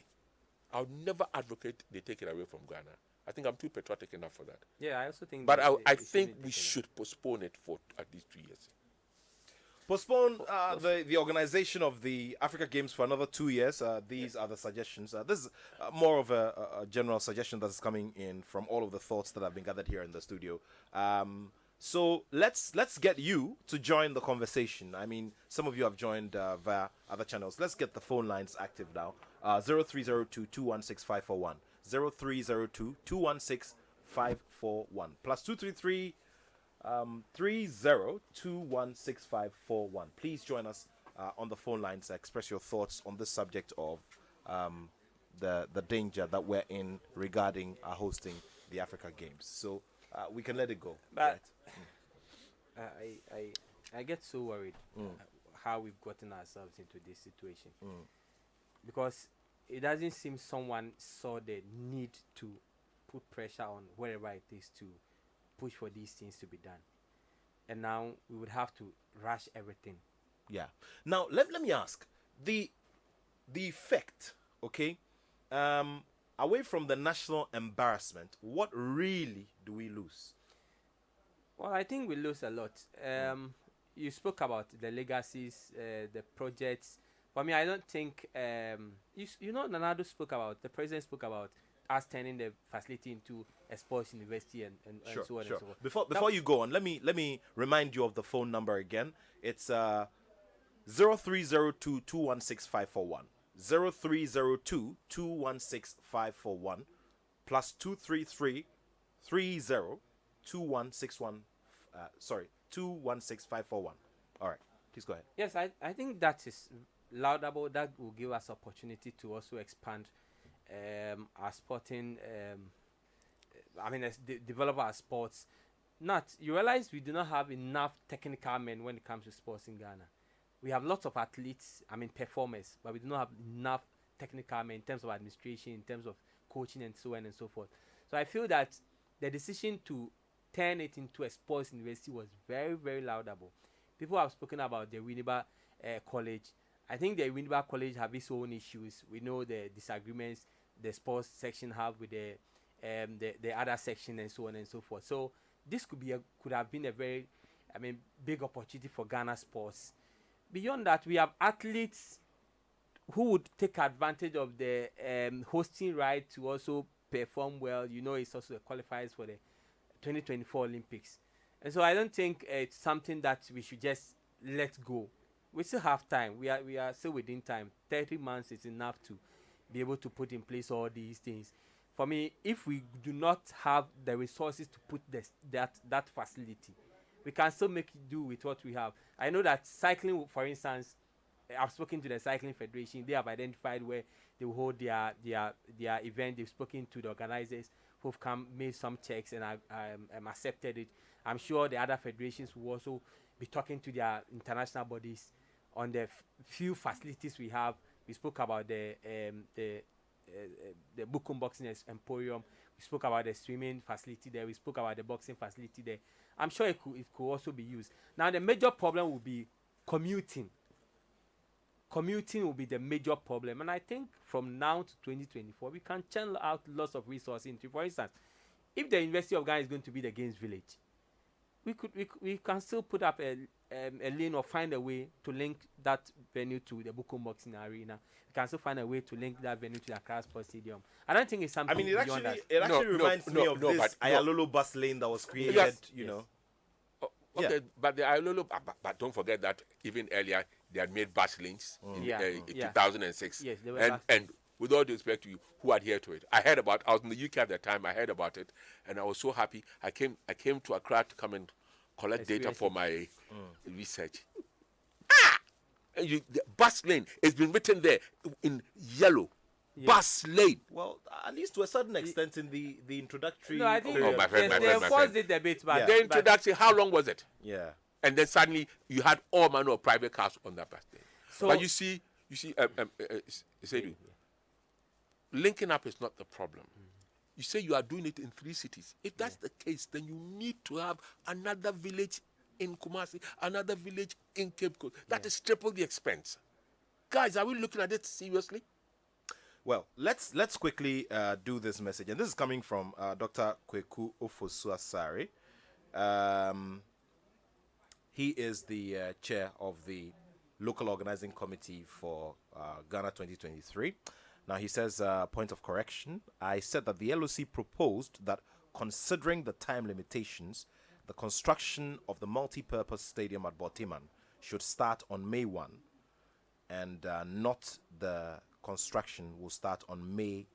I would never advocate they take it away from Ghana. I think I'm too patriotic enough for that.
Yeah, I also think.
But I think we should postpone it for at least 2 years.
Postpone the organization of the Africa Games for another 2 years. These are the suggestions. This is more of a general suggestion that's coming in from all of the thoughts that have been gathered here in the studio. So let's get you to join the conversation. I mean, some of you have joined via other channels. Let's get the phone lines active now. 0302-216-541. 0302-216-541. Plus 233 30216541. Please join us on the phone lines. Express your thoughts on this subject of the danger that we're in regarding hosting the Africa Games. So we can let it go.
But
right?
I get so worried how we've gotten ourselves into this situation because it doesn't seem someone saw the need to put pressure on wherever it is to push for these things to be done, and now we would have to rush everything.
Yeah. Now let me ask the effect. Okay. Away from the national embarrassment, what really do we lose?
Well, I think we lose a lot. You spoke about the legacies, the projects. For me, I don't think Nanado spoke about, the president spoke about us turning the facility into a sports university and so on and so forth.
Before you go on, let me remind you of the phone number again. It's 0302-216-541. 0302-216-541 plus 233-302161. 216-541. All right, please go ahead.
Yes, I think that is laudable. That will give us opportunity to also expand our sporting. Develop our sports. You realize we do not have enough technical men when it comes to sports in Ghana. We have lots of athletes, performers, but we do not have enough technical men in terms of administration, in terms of coaching, and so on and so forth. So I feel that the decision to turn it into a sports university was very, very laudable. People have spoken about the Winneba College. I think the Winneba College have its own issues. We know the disagreements the sports section have with the other section and so on and so forth. So this could have been a very, big opportunity for Ghana sports. Beyond that, we have athletes who would take advantage of the hosting right to also perform well. It's also qualifies for the 2024 Olympics. And so I don't think it's something that we should just let go. We still have time. We are still within time. 30 months is enough to be able to put in place all these things. For me, if we do not have the resources to put that facility, we can still make it do with what we have. I know that cycling, for instance, I've spoken to the Cycling Federation. They have identified where they will hold their event. They've spoken to the organizers who've made some checks and accepted it. I'm sure the other federations will also be talking to their international bodies on the few facilities we have. We spoke about the Bukum Boxing Emporium. We spoke about the swimming facility there. We spoke about the boxing facility there. I'm sure it could also be used. Now, the major problem will be commuting. Commuting will be the major problem. And I think from now to 2024, we can channel out lots of resources into, for instance, if the University of Ghana is going to be the Games Village, we can still put up a lane or find a way to link that venue to the Bukum Boxing Arena. We can still find a way to link that venue to the Accra Sports Stadium. I don't think it's something beyond that.
It actually reminds me of this Ayalolo bus lane that was created, you know.
Okay, but the Ayalolo, but don't forget that even earlier they had made bus lanes in 2006.
Yes, they were
and with all due respect to you, who adhere to it. I was in the UK at the time, I heard about it, and I was so happy. I came to Accra to come and collect data for my research. And the bus lane, it's been written there in yellow. Yeah. Bus lane.
Well, at least to a certain extent in the introductory.
No, I think
my friend.
the debate, but
the introduction, how long was it?
Yeah.
And then suddenly you had all manner of private cars on that bus lane. So, but you see, linking up is not the problem. You say you are doing it in 3 cities. If that's the case, then you need to have another village in Kumasi, another village in Cape Coast. That is triple the expense. Guys, are we looking at it seriously?
Well, let's quickly do this message, and this is coming from Dr. Kweku Ofosu-Asare. He is the chair of the local organizing committee for Ghana 2023. Now, he says, point of correction, I said that the LOC proposed that considering the time limitations, the construction of the multi-purpose stadium at Bortiman should start on May 1, and not the construction will start on May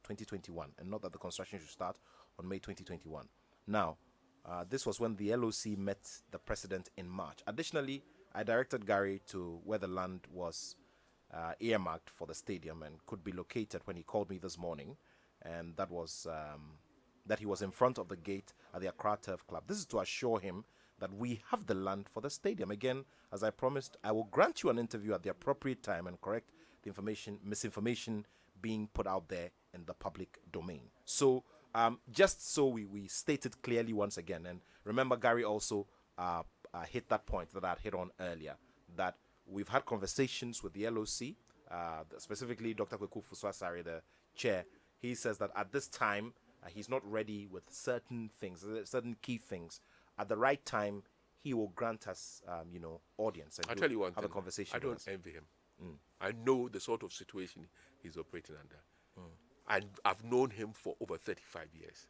2021, and not that the construction should start on May 2021. Now, this was when the LOC met the president in March. Additionally, I directed Gary to where the land was earmarked for the stadium and could be located when he called me this morning, and that was that he was in front of the gate at the Accra Turf Club. This is to assure him that we have the land for the stadium. Again, as I promised, I will grant you an interview at the appropriate time and correct the misinformation being put out there in the public domain. So just so we state it clearly once again, and remember, Gary also hit that point that I had hit on earlier, that we've had conversations with the LOC, specifically Dr. Kweku Ofosu-Asare, the chair. He says that at this time, he's not ready with certain things, certain key things. At the right time, he will grant us, audience. And
I'll tell you one
have
thing.
A conversation.
I don't envy him. I know the sort of situation he's operating under. And I've known him for over 35 years.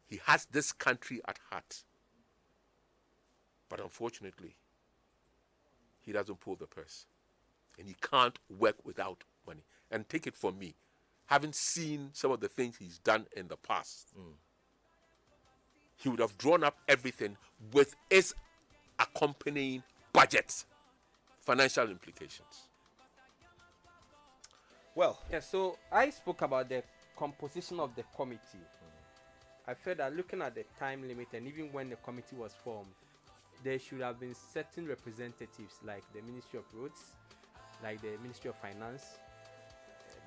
He has this country at heart. But unfortunately, he doesn't pull the purse. And he can't work without money. And take it from me, having seen some of the things he's done in the past, he would have drawn up everything with its accompanying budgets, financial implications.
Well, yeah, so I spoke about the composition of the committee. I felt that looking at the time limit and even when the committee was formed, there should have been certain representatives like the Ministry of Roads, like the Ministry of Finance.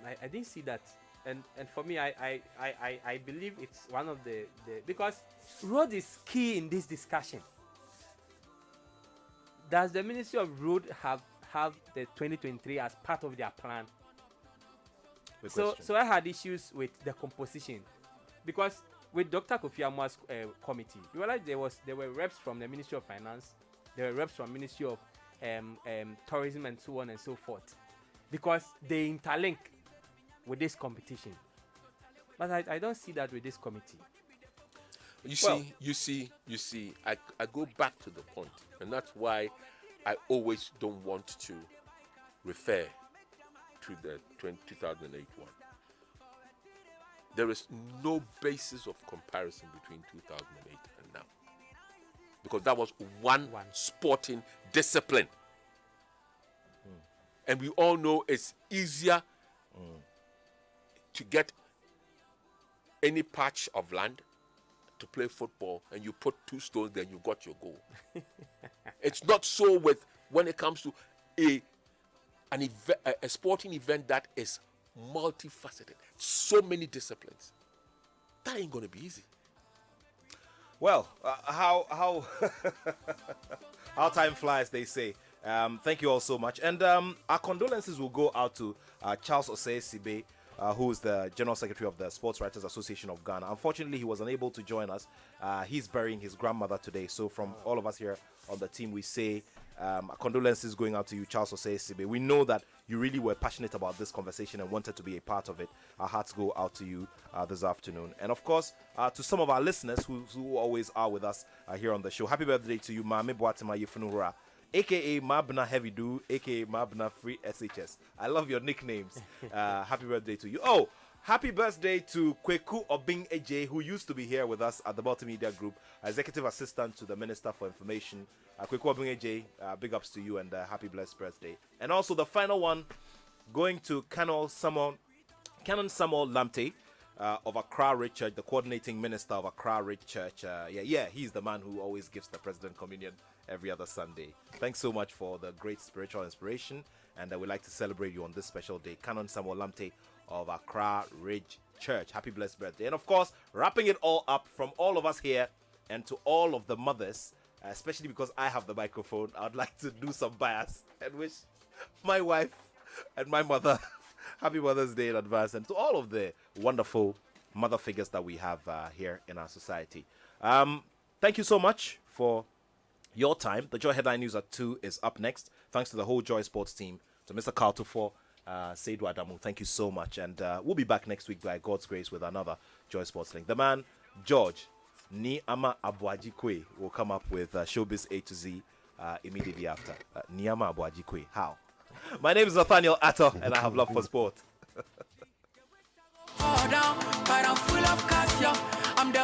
I didn't see that. And for me, I believe it's one of the because road is key in this discussion. Does the Ministry of Road have the 2023 as part of their plan? So I had issues with the composition, because with Dr. Kofi Amua's committee, you realize there were reps from the Ministry of Finance, there were reps from Ministry of Tourism and so on and so forth, because they interlink with this competition. But I don't see that with this committee.
You see, I go back to the point, and that's why I always don't want to refer to the 2008 one. There is no basis of comparison between 2008 and now, because that was one sporting discipline. And we all know it's easier to get any patch of land to play football, and you put 2 stones, then you got your goal. It's not so when it comes to a sporting event that is multifaceted, so many disciplines. That ain't gonna be easy.
Well, how how time flies, they say. Thank you all so much, and our condolences will go out to Charles Osei-Sibe, who is the General Secretary of the Sports Writers Association of Ghana. Unfortunately, he was unable to join us. He's burying his grandmother today. So from all of us here on the team, we say condolences going out to you, Charles Osei-Sibe. We know that you really were passionate about this conversation and wanted to be a part of it. Our hearts go out to you this afternoon. And of course, to some of our listeners who always are with us here on the show. Happy birthday to you, Mame Boatima Yefunura. aka Mabna Heavy Do, aka Mabna Free SHS. I love your nicknames. Happy birthday to you. Oh, happy birthday to Kweku Obing Eje, who used to be here with us at the Multimedia Group, Executive Assistant to the Minister for Information. Kweku Obing Eje, big ups to you and happy blessed birthday. And also the final one going to Canon Samuel Lamte of Accra Ridge Church, the coordinating minister of Accra Ridge Church. He's the man who always gives the President Communion every other Sunday. Thanks so much for the great spiritual inspiration, and we'd like to celebrate you on this special day. Canon Samuel Lamte of Accra Ridge Church. Happy blessed birthday. And of course, wrapping it all up from all of us here and to all of the mothers, especially because I have the microphone, I'd like to do some bias and wish my wife and my mother happy Mother's Day in advance, and to all of the wonderful mother figures that we have here in our society. Thank you so much for your time. The Joy Headline News at 2 is up next. Thanks to the whole Joy Sports team, to Mr. Carl Tufo, Seidu Adamu. Thank you so much. And we'll be back next week by God's grace with another Joy Sports Link. The man, George Niama Abuajikwe, will come up with Showbiz A to Z immediately after. Niama Abuajikwe. How? My name is Nathaniel Atto, and I have love for sport.
But I'm full of cash,